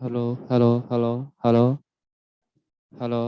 Hello hello hello hello hello.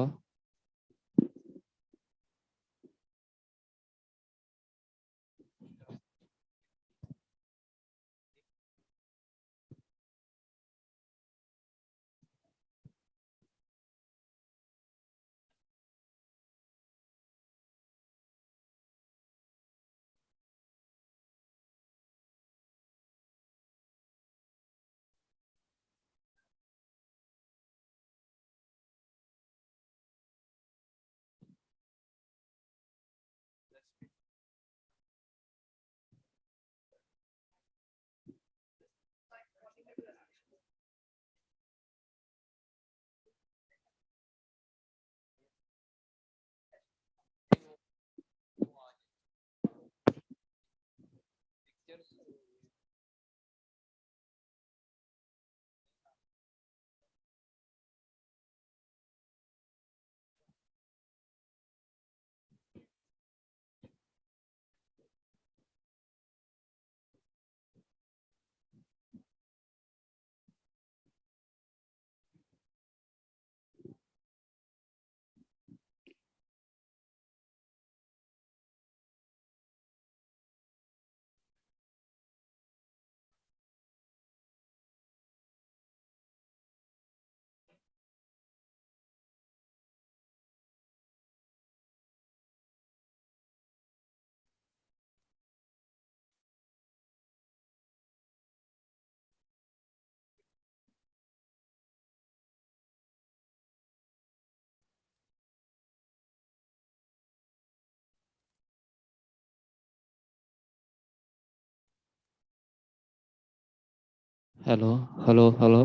Hello hello hello.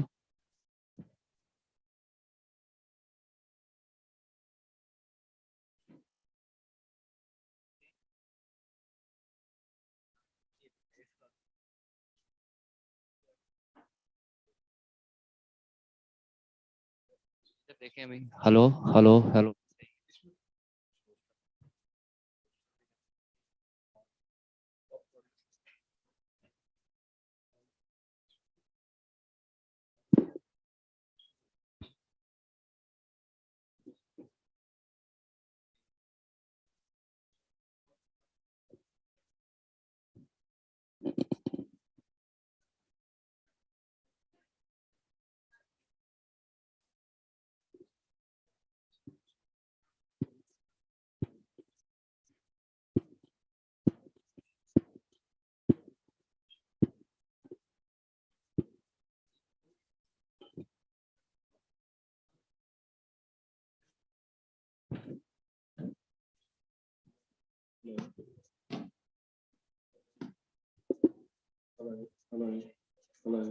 देखें अभी। Hello hello hello. Hello, hello, hello,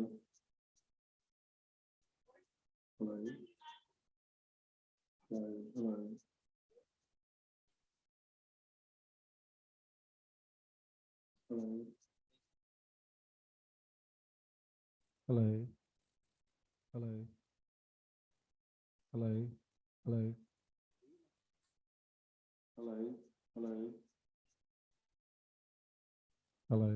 hello, hello, hello, hello, hello, hello, hello, hello, hello, hello, hello. Hello, hello, hello.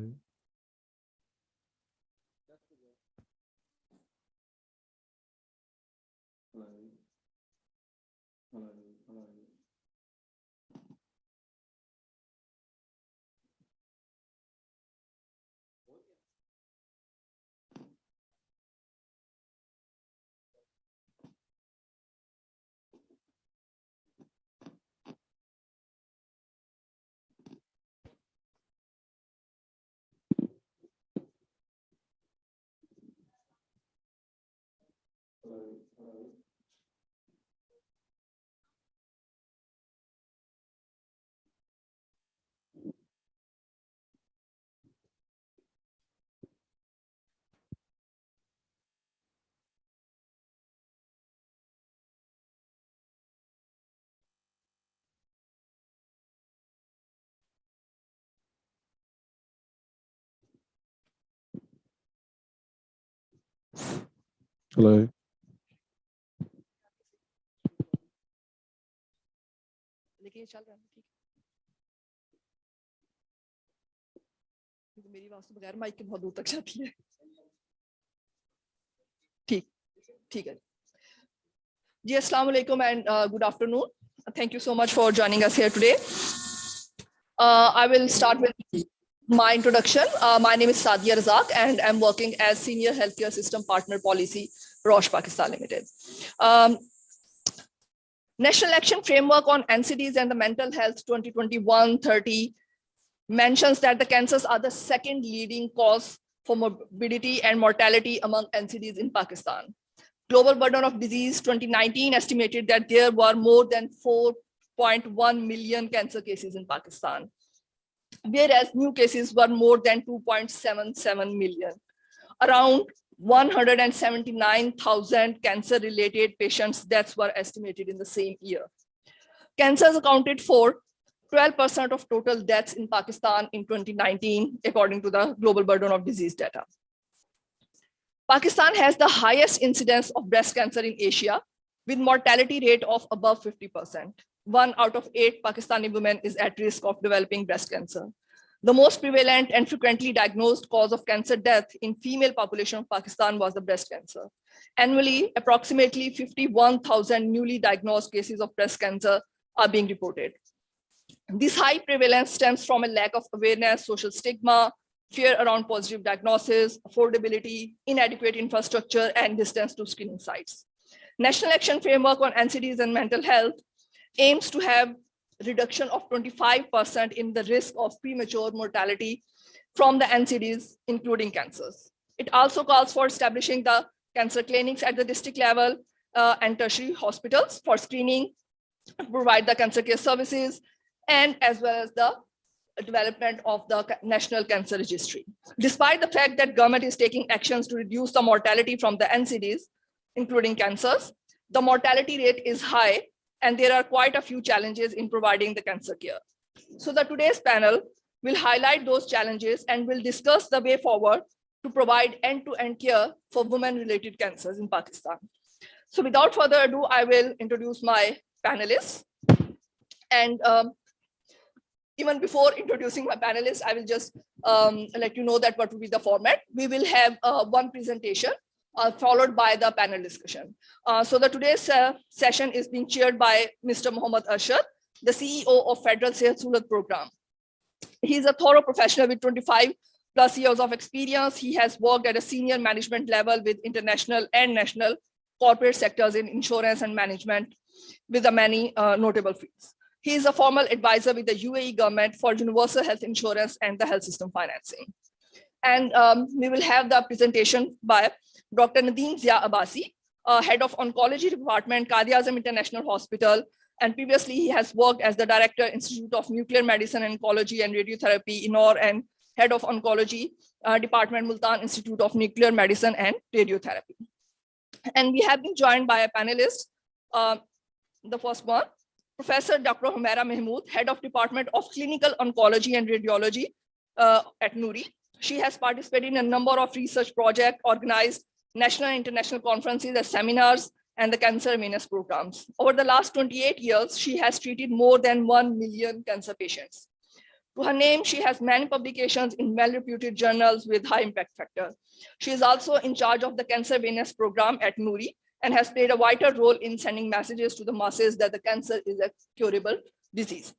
Hello, hello. Hello. लेकिन ये चल रहा है ठीक है। क्योंकि मेरी आवाज तो बगैर माइक के बहुत दूर तक जाती है। ठीक ठीक है जी अस्सलाम वालेकुम and good afternoon. Thank you so much for joining us here today. I will start with my introduction. My name is Sadia Razak and I'm working as Senior Healthcare System Partner Policy, Roche Pakistan Limited. National Action Framework on NCDs and the Mental Health 2021-30 mentions that the cancers are the second leading cause for morbidity and mortality among NCDs in Pakistan. Global Burden of Disease 2019 estimated that there were more than 4.1 million cancer cases in Pakistan, whereas new cases were more than 2.77 million. Around 179,000 cancer-related patients' deaths were estimated in the same year. Cancers accounted for 12% of total deaths in Pakistan in 2019, according to the Global Burden of Disease data. Pakistan has the highest incidence of breast cancer in Asia, with mortality rate of above 50%. 1 out of 8 Pakistani women is at risk of developing breast cancer. The most prevalent and frequently diagnosed cause of cancer death in female population of Pakistan was the breast cancer. Annually, approximately 51,000 newly diagnosed cases of breast cancer are being reported. This high prevalence stems from a lack of awareness, social stigma, fear around positive diagnosis, affordability, inadequate infrastructure, and distance to screening sites. National Action Framework on NCDs and Mental Health aims to have reduction of 25% in the risk of premature mortality from the NCDs, including cancers. It also calls for establishing the cancer clinics at the district level and tertiary hospitals for screening, provide the cancer care services, and as well as the development of the National Cancer Registry. Despite the fact that government is taking actions to reduce the mortality from the NCDs, including cancers, the mortality rate is high, and there are quite a few challenges in providing the cancer care. So today's panel will highlight those challenges and will discuss the way forward to provide end-to-end care for women-related cancers in Pakistan. So without further ado, I will introduce my panelists. And even before introducing my panelists, I will just let you know that what will be the format. We will have one presentation followed by the panel discussion. So today's session is being chaired by Mr. Mohammad Arshad, the CEO of Federal Sehat Surat Program. He's a thorough professional with 25 plus years of experience. He has worked at a senior management level with international and national corporate sectors in insurance and management with many notable fields. He is a formal advisor with the UAE government for universal health insurance and the health system financing. And we will have the presentation by Dr. Nadeem Zia Abbasi, head of oncology department, Qadi-Azam International Hospital. And previously he has worked as the director, Institute of Nuclear Medicine, Oncology and Radiotherapy, INOR, and head of oncology department, Multan Institute of Nuclear Medicine and Radiotherapy. And we have been joined by a panelist, the first one, Professor Dr. Humaira Mahmood, Head of Department of Clinical Oncology and Radiology at Nouri. She has participated in a number of research projects, organized national and international conferences and seminars, and the cancer awareness programs. Over the last 28 years, she has treated more than 1 million cancer patients. To her name, she has many publications in well-reputed journals with high impact factor. She is also in charge of the cancer awareness program at Nouri, and has played a vital role in sending messages to the masses that the cancer is a curable disease.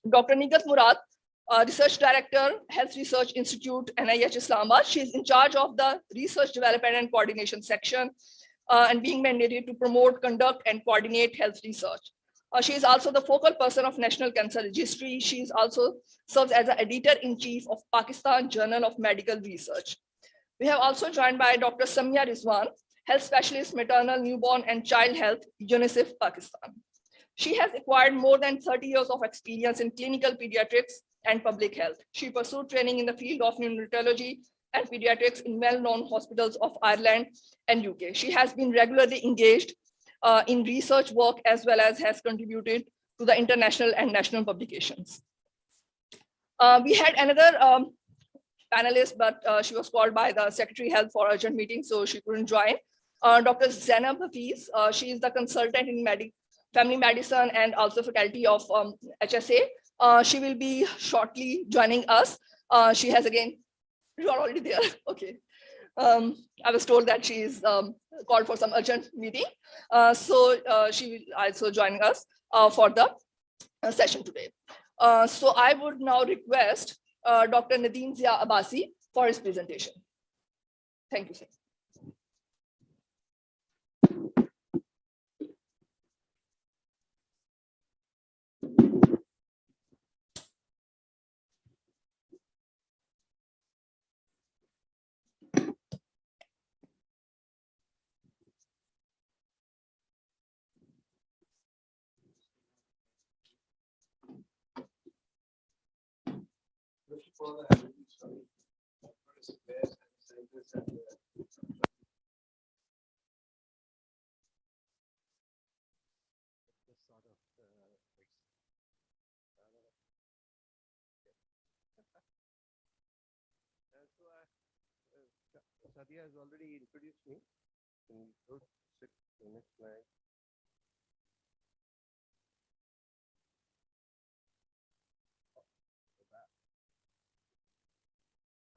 Dr. Nigat Murad, Research Director, Health Research Institute, NIH Islamabad. She is in charge of the Research Development and Coordination section and being mandated to promote, conduct, and coordinate health research. She is also the focal person of National Cancer Registry. She is also serves as the Editor-in-Chief of Pakistan Journal of Medical Research. We have also joined by Dr. Samia Rizwan, Health Specialist, Maternal, Newborn, and Child Health, UNICEF, Pakistan. She has acquired more than 30 years of experience in clinical pediatrics and public health. She pursued training in the field of neonatology and pediatrics in well-known hospitals of Ireland and UK. She has been regularly engaged in research work as well as has contributed to the international and national publications. We had another panelist, but she was called by the Secretary Health for urgent meeting, so she couldn't join. Dr. Zainab Hafiz, she is the consultant in family medicine and also faculty of HSA. She will be shortly joining us. She has again, you are already there, okay. I was told that she is called for some urgent meeting. So she will also join us for the session today. So I would now request Dr. Nadeem Zia Abbasi for his presentation. Thank you, sir. Sadia has already introduced me. Next slide.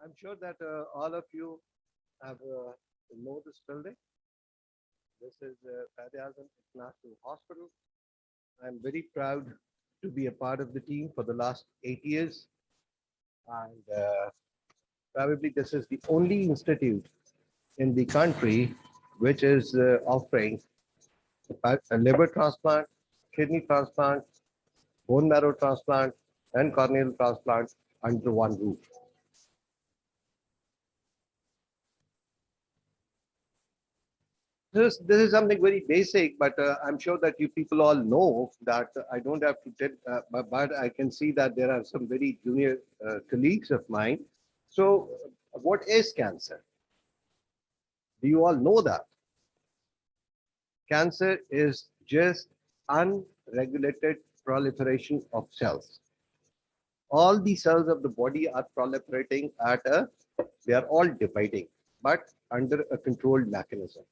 I'm sure that all of you have know this building. This is Sadia International Hospital. I'm very proud to be a part of the team for the last 8 years. And probably this is the only institute in the country which is offering a liver transplant, kidney transplant, bone marrow transplant, and corneal transplant under one roof. This is something very basic, but I'm sure that you people all know that I don't have to tell, but I can see that there are some very junior colleagues of mine. So what is cancer? Do you all know that? Cancer is just unregulated proliferation of cells. All the cells of the body are proliferating they are all dividing, but under a controlled mechanism.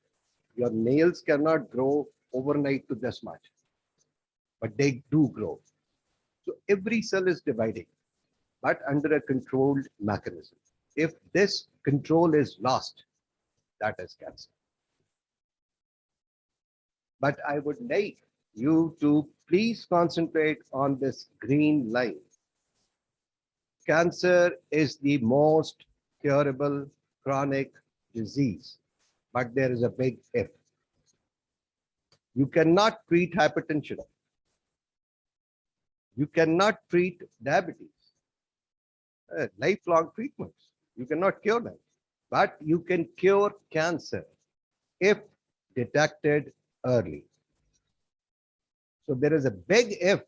Your nails cannot grow overnight to this much, but they do grow. So every cell is dividing, but under a controlled mechanism. If this control is lost, that is cancer. But I would like you to please concentrate on this green line. Cancer is the most curable chronic disease, but there is a big if. You cannot treat hypertension. You cannot treat diabetes. Lifelong treatments. You cannot cure them. But you can cure cancer if detected early. So there is a big if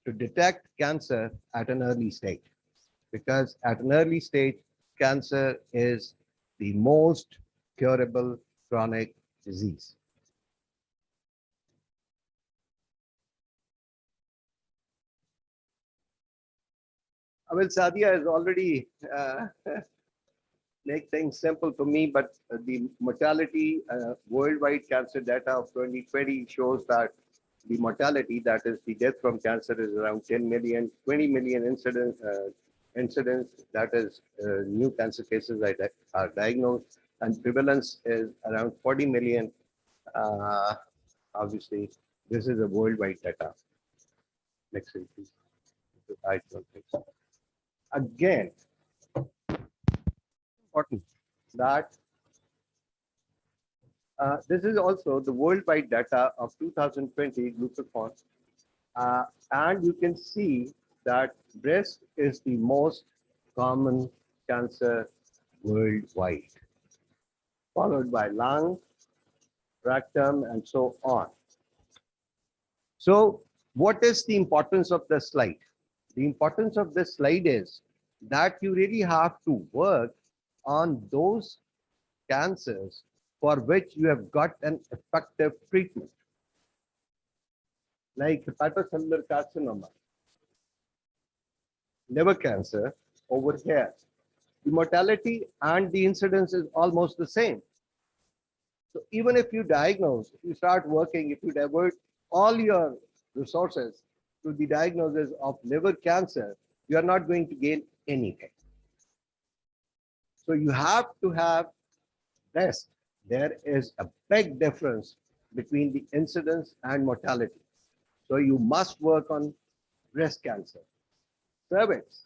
to detect cancer at an early stage, because at an early stage, cancer is the most curable chronic disease. Well, Sadia has already make things simple for me, but the mortality worldwide cancer data of 2020 shows that the mortality, that is the death from cancer, is around 10 million, 20 million incidents, that is new cancer cases are diagnosed, and prevalence is around 40 million. Obviously, this is a worldwide data. Next slide, please. I don't think so. Again, important that this is also the worldwide data of 2020 glucagon, and you can see that breast is the most common cancer worldwide, followed by lung, rectum, and so on. So what is the importance of the slide? The importance of this slide is that you really have to work on those cancers for which you have got an effective treatment, like hepatocellular carcinoma, liver cancer. Over here, the mortality and the incidence is almost the same. So even if you diagnose, if you start working, if you divert all your resources to the diagnosis of liver cancer, you are not going to gain anything. So you have to have test, there is a big difference between the incidence and mortality. So you must work on breast cancer, cervix,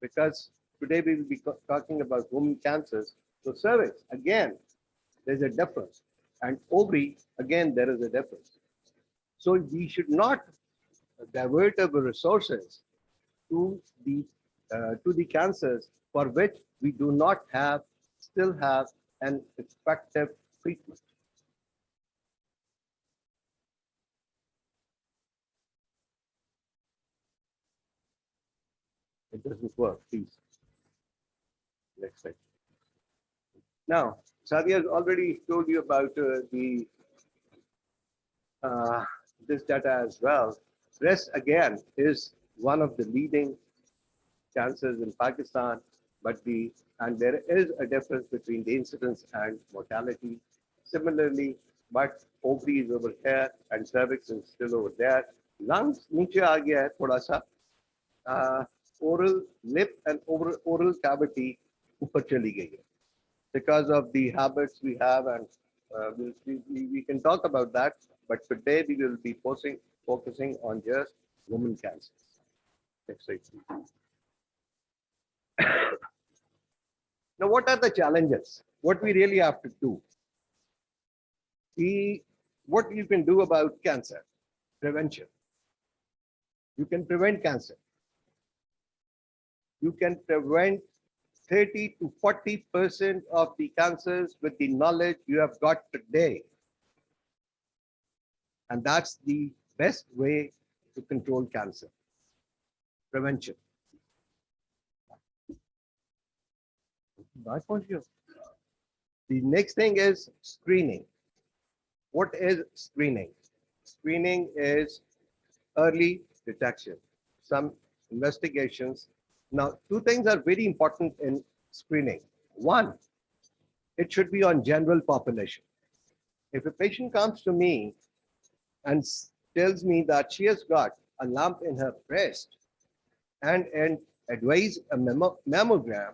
because today we will be talking about women cancers. So cervix, again, there's a difference. And ovary, again, there is a difference. So we should not divert our resources to the cancers for which we do not still have an effective treatment. It doesn't work, please. Next slide. Now, Sadia has already told you about this data as well. Breast, again, is one of the leading cancers in Pakistan, and there is a difference between the incidence and mortality. Similarly, but ovary is over here and cervix is still over there. Lungs नीचे आ गया है थोड़ा सा. Oral lip and oral cavity ऊपर चली गई है because of the habits we have, and we can talk about that. But today we will be focusing on just women cancers. Next slide, please. Now, what are the challenges? What we really have to do? What you can do about cancer? Prevention. You can prevent cancer. You can prevent 30 to 40% of the cancers with the knowledge you have got today. And that's the best way to control cancer. Prevention. The next thing is screening. What is screening? Screening is early detection. Some investigations. Now, two things are very important in screening. One, it should be on general population. If a patient comes to me and tells me that she has got a lump in her breast and advise a mammogram,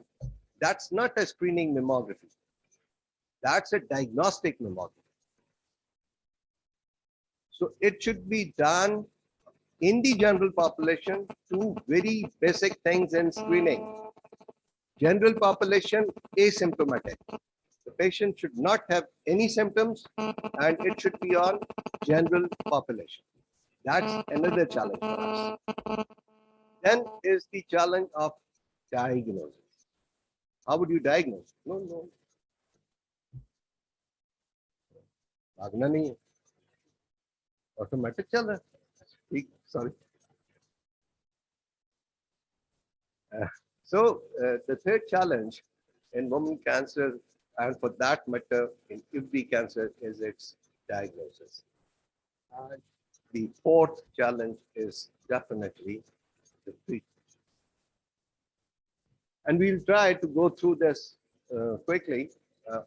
that's not a screening mammography. That's a diagnostic mammography. So it should be done in the general population. Two very basic things in screening. General population, asymptomatic. The patient should not have any symptoms and it should be on general population. That's another challenge for us. Then is the challenge of diagnosis. How would you diagnose? No. भागना नहीं है. Automatic चल रहा है. Sorry. So the third challenge in women cancer, and for that matter in every cancer, is its diagnosis. And the fourth challenge is definitely the treatment. And we'll try to go through this quickly,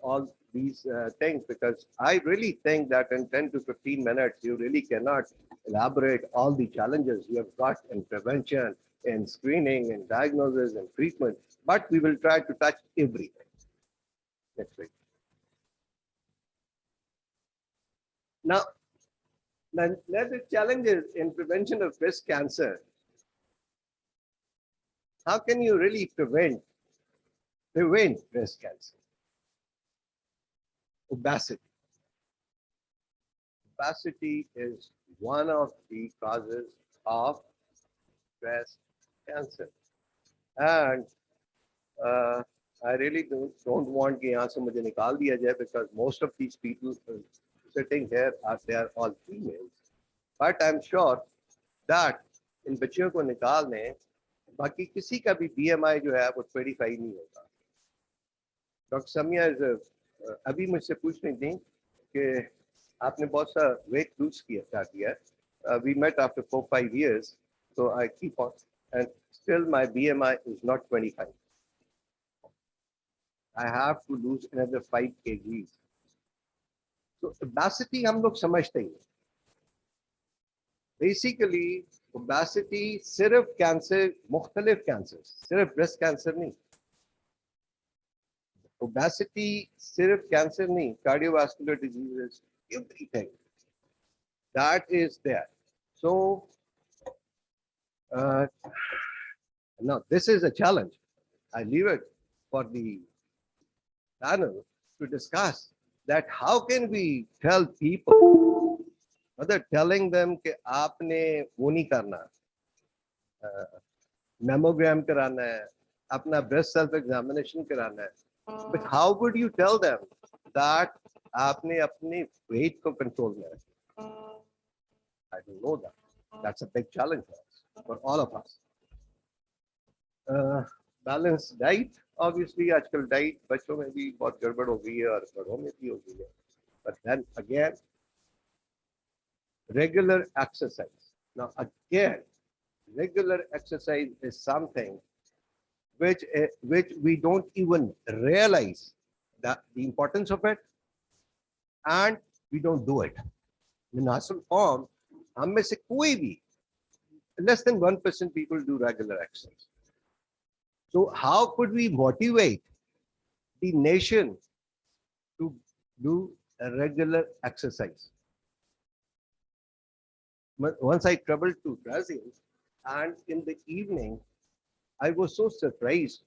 all these things, because I really think that in 10 to 15 minutes, you really cannot elaborate all the challenges you have got in prevention, in screening, in diagnosis, and treatment, but we will try to touch everything. Next week. Now, the challenges in prevention of breast cancer. How can you really prevent breast cancer? Obesity. Obesity is one of the causes of breast cancer. And I really don't want कि यहाँ से मुझे निकाल दिया जाए, because most of these people sitting here they are all females. But I'm sure that इन बच्चियों को निकालने बाकी किसी का भी BMI जो है वो 25 नहीं होगा. डॉक्टर समिया अभी मुझसे पूछ रही थी कि आपने बहुत सा वेट लूज किया. We met after 4-5 years, so I keep on, and still my BMI is not 25. I have to lose another 5 kgs. So obesity हम लोग समझते हैं. Basically, obesity सिर्फ कैंसर, मुख्तलिफ कैंसर, सिर्फ ब्रेस्ट कैंसर नहीं. obesity सिर्फ cancer नहीं, cardiovascular diseases, everything that is there. So now this is a challenge. I leave it for the panel to discuss that how can we tell people, मतलब telling them कि आपने वो नहीं करना, mammogram कराना है, अपना breast self examination कराना है, but how would you tell them that आपने अपने weight को control में रखना? I don't know that. That's a big challenge for us, for all of us. Balanced diet, obviously आजकल diet बच्चों में भी बहुत गड़बड़ हो गई है और बड़ों में भी हो गई है. But then again, regular exercise. Now again, regular exercise is something which we don't even realize that the importance of it, and we don't do it. In asal form, हम में से कोई भी, less than 1% people do regular exercise. So how could we motivate the nation to do a regular exercise? Once I traveled to Brazil, and in the evening, I was so surprised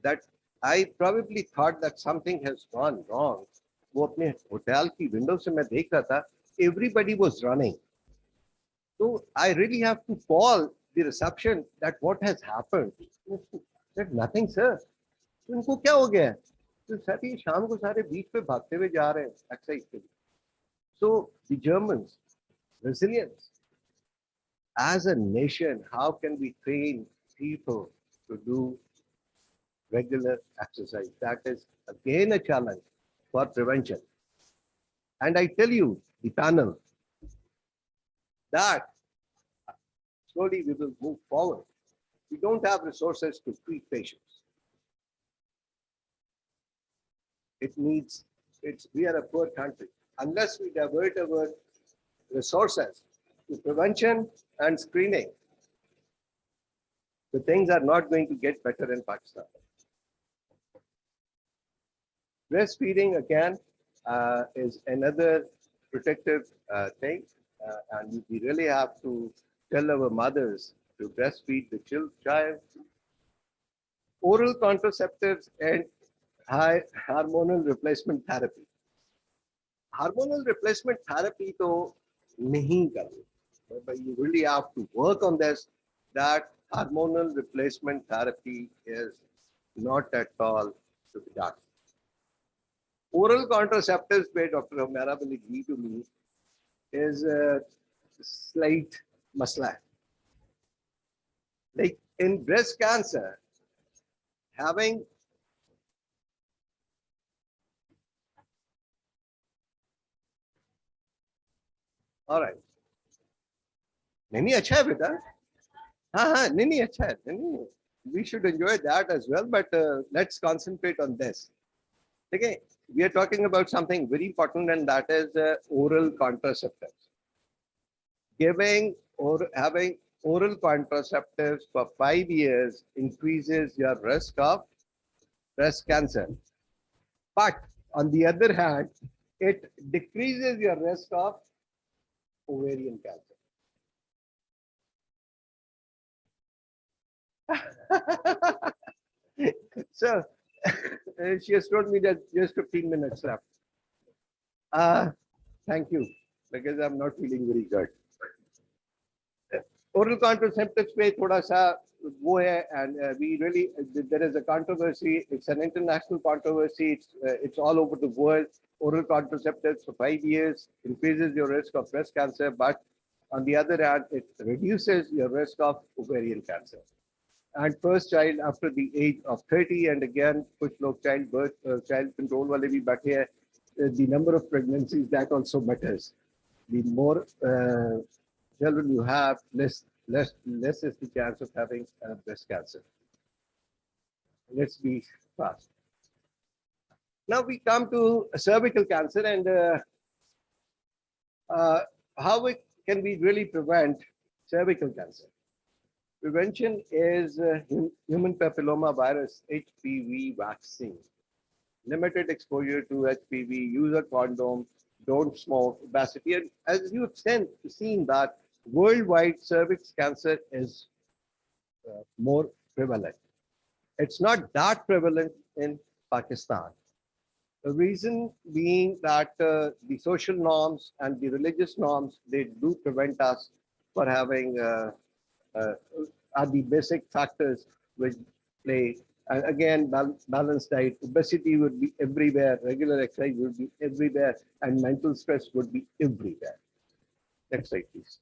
that I probably thought that something has gone wrong. वो अपने hotel की window से मैं देख रहा था, everybody was running. So I really have to call the reception that what has happened. Said nothing, sir. इनको क्या हो गया? तो सर ये शाम को सारे बीच पे भागते हुए जा रहे हैं एक्सरसाइज के लिए. So the Germans, Brazilians, as a nation, how can we train people to do regular exercise? That is again a challenge for prevention. And I tell you, the panel, that slowly we will move forward. We don't have resources to treat patients. We are a poor country. Unless we divert our resources to prevention and screening, the things are not going to get better in Pakistan. Breastfeeding again is another protective thing, and we really have to tell our mothers to breastfeed the child. Oral contraceptives and high hormonal replacement therapy. Hormonal replacement therapy to nahi karni, but you really have to work on this. That hormonal replacement therapy is not at all to be done. Oral contraceptives, by Dr. Humera will agree to me, is a slight masla. Like in breast cancer, having all right. नहीं अच्छा है बेटा. हाँ नहीं अच्छा है. नहीं, we should enjoy that as well, but let's concentrate on this. Okay, we are talking about something very important, and that is oral contraceptives. Giving or having oral contraceptives for 5 years increases your risk of breast cancer. But on the other hand, it decreases your risk of ovarian cancer. So she has told me that just 15 minutes left. Thank you, because I'm not feeling very good. Oral contraceptives पे थोड़ा सा वो है, and we really, there is a controversy. It's an international controversy. It's all over the world. Oral contraceptives for 5 years increases your risk of breast cancer, but on the other hand, it reduces your risk of ovarian cancer. And first child after the age of 30, and again, कुछ लोग child control वाले भी बैठे हैं. The number of pregnancies, that also matters. The more children you have, less is the chance of having breast cancer. Let's be fast. Now we come to cervical cancer, and how can we really prevent cervical cancer? Prevention is human papilloma virus, HPV vaccine. limited exposure to HPV, use a condom, don't smoke, obesity. And as you've seen that worldwide cervix cancer is more prevalent. It's not that prevalent in Pakistan. The reason being that the social norms and the religious norms, they do prevent us for having uh, are the basic factors which play. And again, balanced diet, obesity would be everywhere, regular exercise would be everywhere, and mental stress would be everywhere. Next slide, please.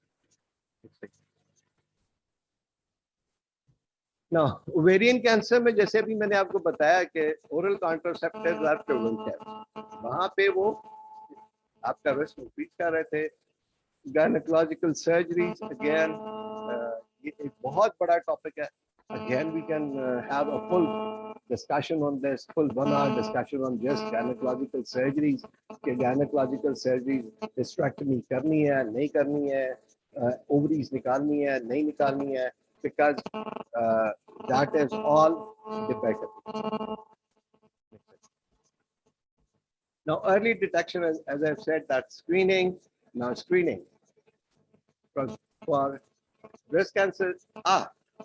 Next slide. ना ovarian cancer में जैसे अभी मैंने आपको बताया कि oral contraceptives are preventive, वहां पे वो आपका रिस्क इंक्रीज कर रहे थे. गायनेकोलॉजिकल सर्जरीज अगेन ये एक बहुत बड़ा टॉपिक है. Again, we can have a full discussion on this, full 1 hour discussion on just gynecological surgeries. कि gynecological surgeries hysterectomy करनी है, नहीं करनी है, ovaries निकालनी है, नहीं निकालनी है, because that is all debatable. Now, early detection, as I've said, that screening. Now, screening for breast cancer.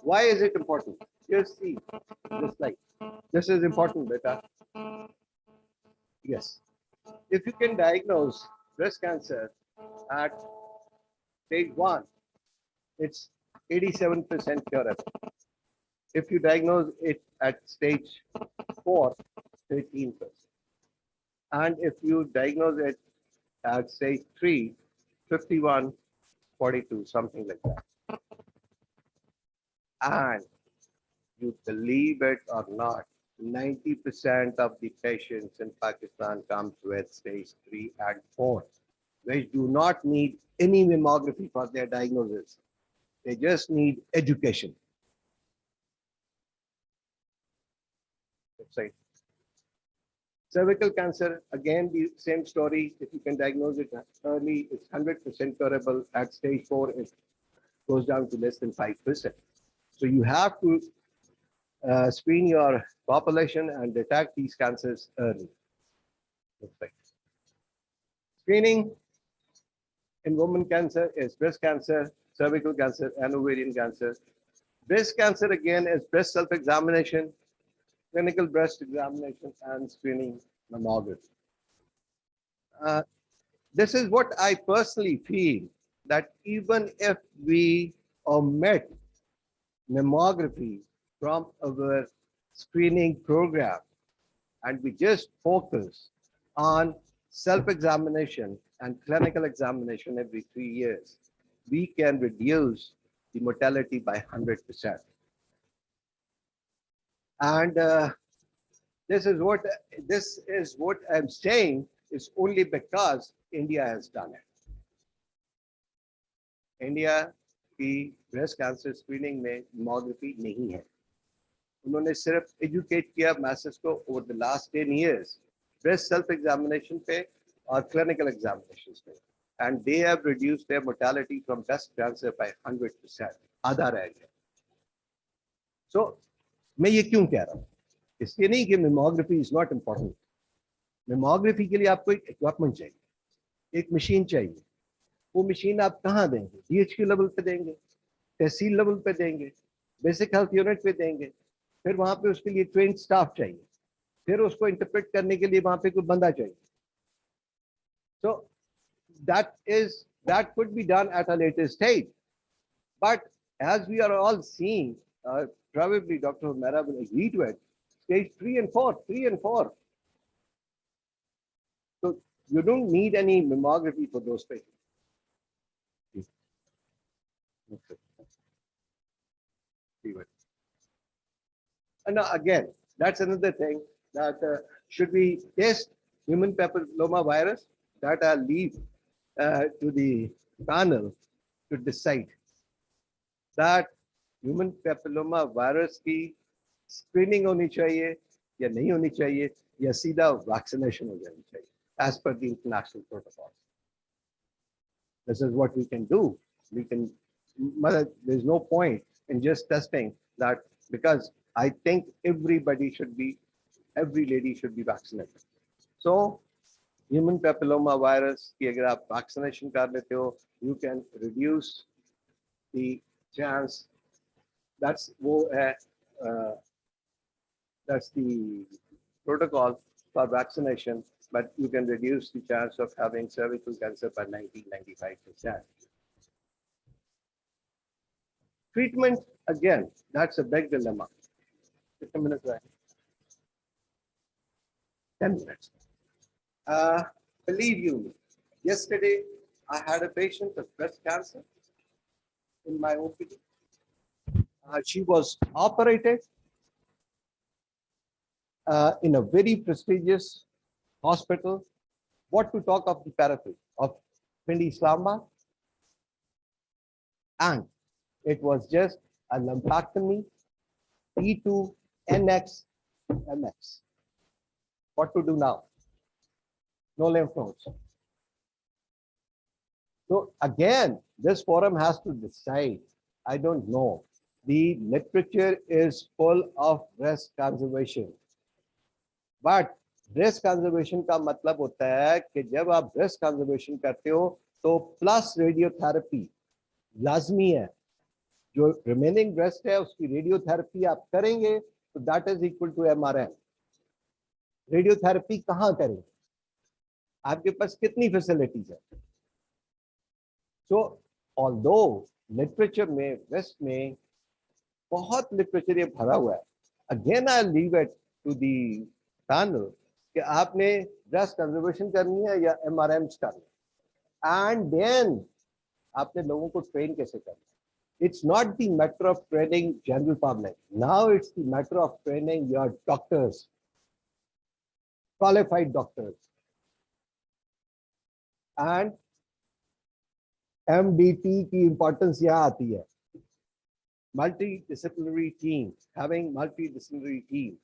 Why is it important? Just see this slide. This is important, beta. Yes. If you can diagnose breast cancer at stage 1, it's 87% curable. If you diagnose it at stage 4, 13%. And if you diagnose it at stage 3, 51, 42, something like that. And you believe it or not, 90% of the patients in Pakistan comes with stage 3 and 4, which do not need any mammography for their diagnosis. They just need education. Right. Cervical cancer, again, the same story. If you can diagnose it early, it's 100% curable. At stage 4, it goes down to less than 5%. So you have to screen your population and detect these cancers early. Right. Screening in women cancer is breast cancer, cervical cancer, and ovarian cancer. Breast cancer, again, is breast self-examination, clinical breast examination, and screening mammography. This is what I personally feel, that even if we omit mammography from our screening program and we just focus on self-examination and clinical examination every 3 years, we can reduce the mortality by 100%. And this is what I'm saying is only because India has done it. India की breast cancer screening में mammography नहीं है. उन्होंने सिर्फ educate किया message को over the last 10 years breast self examination पे और क्लिनिकल एग्जामिनेशन पे, and they have reduced their mortality from breast cancer by 100%. आधा रह गया. सो मैं ये क्यों कह रहा हूँ? इसलिए नहीं कि mammography is not important. Mammography के लिए आपको एक इक्विपमेंट चाहिए, एक मशीन चाहिए. वो मशीन आप कहाँ देंगे? DHQ लेवल पे देंगे, तहसील लेवल पे देंगे, बेसिक हेल्थ यूनिट पे देंगे. फिर वहां पे उसके लिए ट्रेन स्टाफ चाहिए, फिर उसको इंटरप्रेट करने के लिए वहां पे कोई बंदा चाहिए. So that could be done at a later stage. But as we are all seeing, probably Dr. Mehra will agree to it, stage 3 and 4. So you don't need any mammography for those patients. Okay. And again, that's another thing, that should we test human papilloma virus? That I'll leave to the panel to decide. That human papilloma virus की screening होनी चाहिए या नहीं होनी चाहिए, या सीधा vaccination हो जानी चाहिए as per the international protocol. This is what we can do. We can, there's no point in just testing that, because I think everybody should be every lady should be vaccinated. So human papilloma virus की अगर आप vaccination कर लेते हो, you can reduce the chance. That's वो है, that's the protocol for vaccination, but you can reduce the chance of having cervical cancer by 90-95%. Treatment, again, that's a big dilemma. 10 minutes, right? 10 minutes. Believe you, yesterday I had a patient with breast cancer in my OPD. She was operated in a very prestigious hospital. What to talk of the periphery of Pindi Islamabad? And it was just a lumpectomy, T2, NX, MX. What to do now? No lymph nodes. So again, this forum has to decide. I don't know. The literature is full of breast conservation. But breast conservation का मतलब होता है कि जब आप breast conservation करते हो तो plus radiotherapy लाजमी है. जो remaining breast है उसकी radiotherapy आप करेंगे तो that is equal to MRM. Radiotherapy कहाँ करेंगे? आपके पास कितनी facilities है? So although literature में breast में बहुत literature ये भरा हुआ है, again I leave it to the panel कि आपने breast conservation करनी है या MRMs करनी है, and then आपने लोगों को train कैसे करना है. It's not the matter of training general public. Now it's the matter of training your doctors, qualified doctors, and MDT की importance यहाँ आती है. Multidisciplinary team, having multidisciplinary team.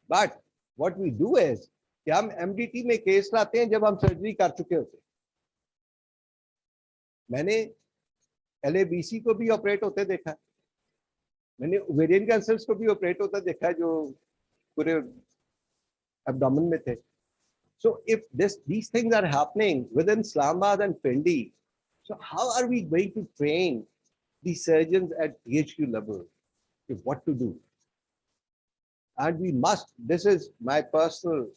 But what we do is कि हम MDT में case लाते हैं जब हम सर्जरी कर चुके होते हैं. मैंने LABC को भी ऑपरेट होते देखा है, मैंने ओवेरियन कैंसर्स को भी ऑपरेट होता देखा है जो पूरे एब्डोमेन में थे. So if these things are happening within Islamabad and Pindi, so how are we going to train the surgeons at DHQ level what to do? And we must, this is my personal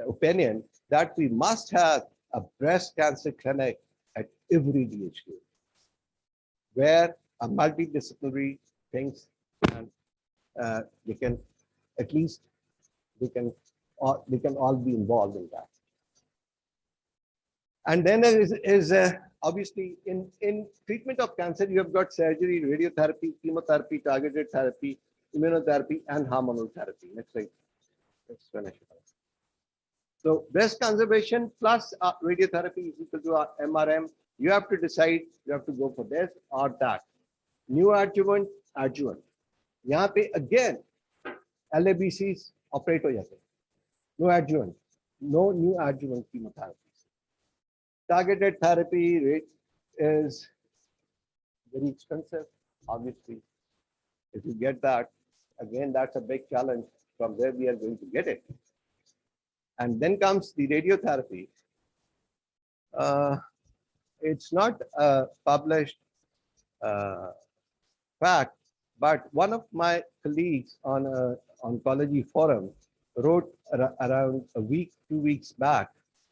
opinion, that we must have a breast cancer clinic at every DHQ where a multidisciplinary things and we can at least we can all be involved in that. And then there is obviously in treatment of cancer, you have got surgery, radiotherapy, chemotherapy, targeted therapy, immunotherapy, and hormonal therapy. Next slide. Next one. So breast conservation plus radiotherapy is equal to MRM. You have to decide, you have to go for this or that. Neoadjuvant, adjuvant. यहाँ पे again LABCs operate हो जाते हैं. No adjuvant, no new adjuvant chemotherapy. Targeted therapy rate is very expensive, obviously. If you get that, again, that's a big challenge from where we are going to get it. And then comes the radiotherapy. It's not a published fact, but one of my colleagues on an oncology forum wrote around a week, 2 weeks back,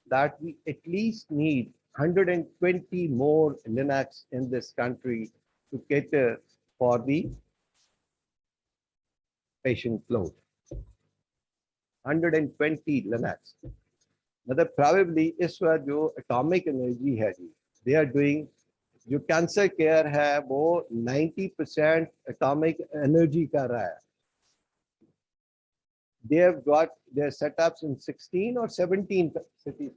that we at least need 120 more linacs in this country to cater for the patient load. 120 linacs. मतलब probably इस वक्त जो atomic energy है जी, they are doing जो cancer care है वो 90% atomic energy कर रहा है. They have got their setups in 16 or 17 cities.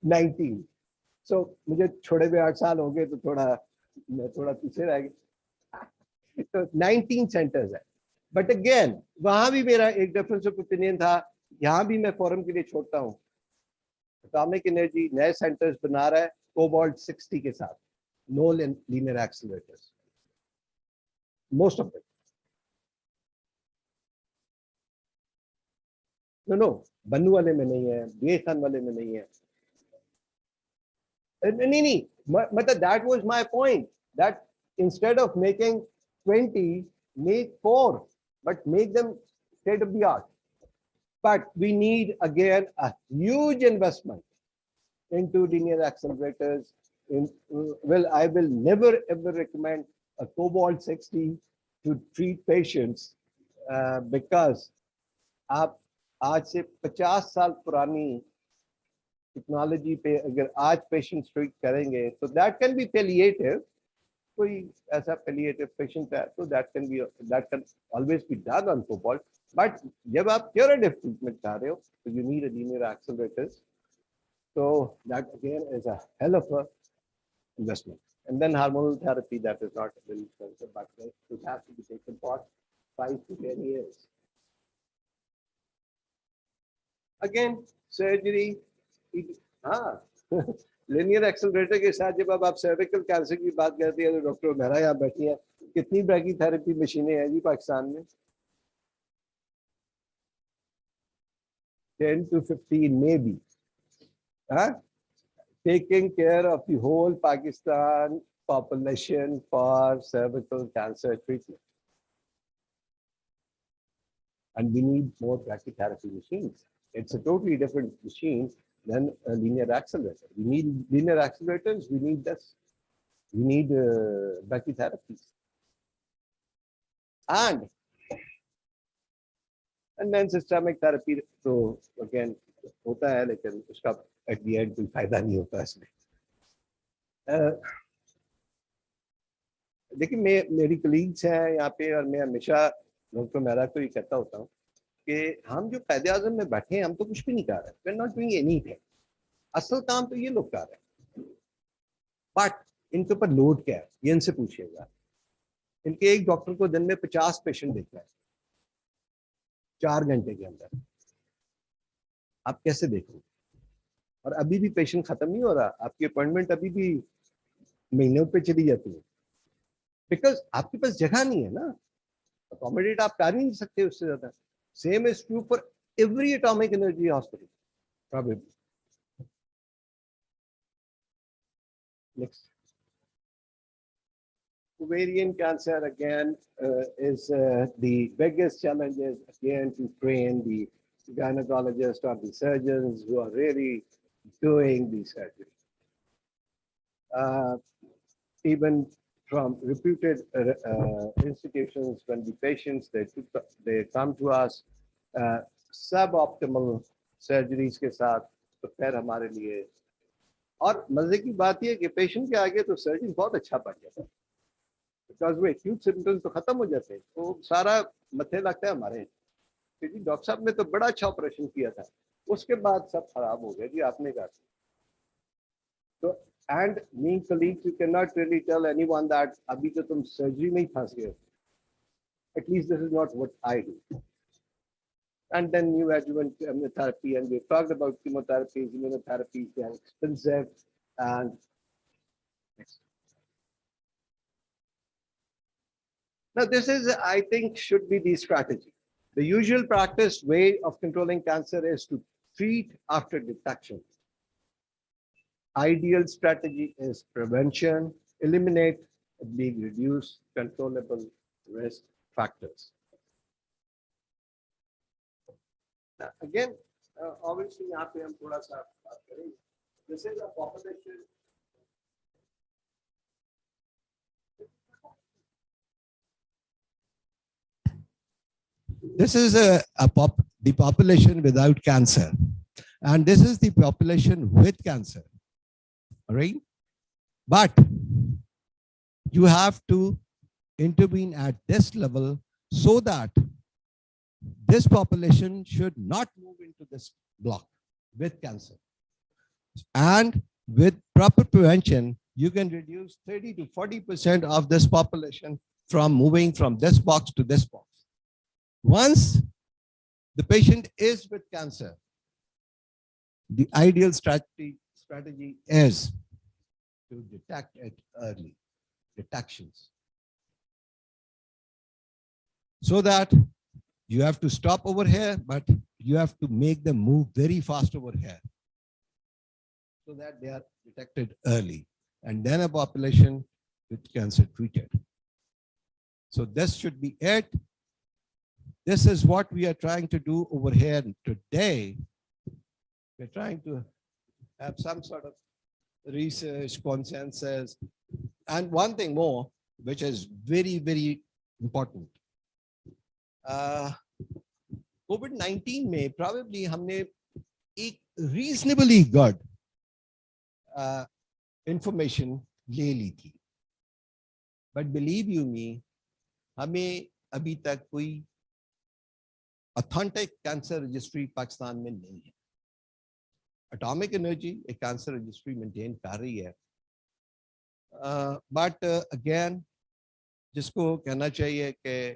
19. So मुझे छोड़े हुए 8 साल हो गए तो मैं थोड़ा पीछे रह गया. तो 19 centers है. But again, वहां भी मेरा एक difference of opinion था. यहाँ भी मैं फोरम के लिए छोड़ता हूँ. Atomic energy नए centers बना रहा है cobalt 60 के साथ. No linear accelerators. Most of them. No, बन्नू वाले में नहीं है, बे खान वाले में नहीं है. नहीं, मतलब that was my point, that instead of making 20, make 4, but make them state of the art. But we need again a huge investment into linear accelerators. I will never ever recommend a cobalt 60 to treat patients because आप आज से 50 साल पुरानी technology पे अगर आज patients treat करेंगे तो दैट कैन बी पैलिएटिव. कोई ऐसा पैलिएटिव पेशेंट है तो that can always be done on cobalt. But जब आप क्यूरेटिव ट्रीटमेंट कर रहे हो तो you need a linear accelerators. So that again is a hell of a investment. And then hormonal therapy, that is not very expensive, but it has to be taken for 5 to 10 years. Again, surgery. हाँ, linear accelerator के साथ जब अब आप cervical cancer की बात करते हैं तो डॉक्टर मेहरा यहाँ बैठी है. कितनी ब्रैकीथेरेपी मशीनें हैं जी पाकिस्तान में? 10 to 15 maybe. Taking care of the whole Pakistan population for cervical cancer treatment. And we need more brachytherapy machines. It's a totally different machine than a linear accelerator. We need linear accelerators, we need this. We need brachytherapies. And then systemic therapy. So again, होता है लेकिन उसका at the end कोई फायदा नहीं होता इसमें. देखिए मेरी कलीग्स हैं यहाँ पे और मैं हमेशा डॉक्टर मेहरा को ये कहता होता हूँ कि हम जो कायदे आज़म में बैठे हैं हम तो कुछ भी नहीं कर रहे. We are not doing anything. असल काम तो ये लोग कर रहे हैं. बट इनके ऊपर लोड क्या है ये इनसे पूछिएगा. इनके एक डॉक्टर को दिन में 50 पेशेंट देखना है 4 घंटे के अंदर. आप कैसे देखोगे? और अभी भी पेशेंट खत्म नहीं हो रहा. आपकी अपॉइंटमेंट अभी भी महीनों पे चली जाती है बिकॉज आपके पास जगह नहीं है ना. अकोमोडेट आप कर नहीं सकते उससे ज्यादा. Same is true for every atomic energy hospital probably. Next. Ovarian cancer again is the biggest challenge is again to train the gynecologists or the surgeons who are really doing the surgery. Even from reputed institutions, when the patients they come to us suboptimal surgeries के साथ, तो फिर हमारे लिए. और मजे की बात यह कि पेशेंट के आगे तो सर्जन बहुत अच्छा बन जाता है बिकॉज वो एक्यूट सिम्टम्स तो खत्म हो जाते हैं. तो सारा मथे लगता है हमारे क्योंकि डॉक्टर साहब ने तो बड़ा अच्छा ऑपरेशन किया था, उसके बाद सब खराब हो गया जी आपने कहा. तो and being colleagues, you cannot really tell anyone that abhi to tum surgery mein phas gaye. At least this is not what I do. And then neoadjuvant therapy, and we talked about chemotherapies, immunotherapies, they are expensive. And next. Now this is, I think, should be the strategy. The usual practice way of controlling cancer is to treat after detection. Ideal strategy is prevention, eliminate, being reduce controllable risk factors. Now, again, obviously, this is a population. This is the population without cancer, and this is the population with cancer. All right, but you have to intervene at this level so that this population should not move into this block with cancer. And with proper prevention, you can reduce 30 to 40% of this population from moving from this box to this box. Once the patient is with cancer, the ideal strategy is to detect it early, detections. So that You have to stop over here, but you have to make them move very fast over here so that they are detected early. And then a population with cancer treated. So this should be it. This is what we are trying to do over here today. We're trying to have some sort of research consensus. And one thing more, which is very, very important. COVID-19 में probably हमने एक reasonably good information ले ली थी. But believe you me, हमें अभी तक कोई authentic cancer registry Pakistan में नहीं है. Atomic Energy एक cancer registry maintain कर रही है. But again, जिसको कहना चाहिए कि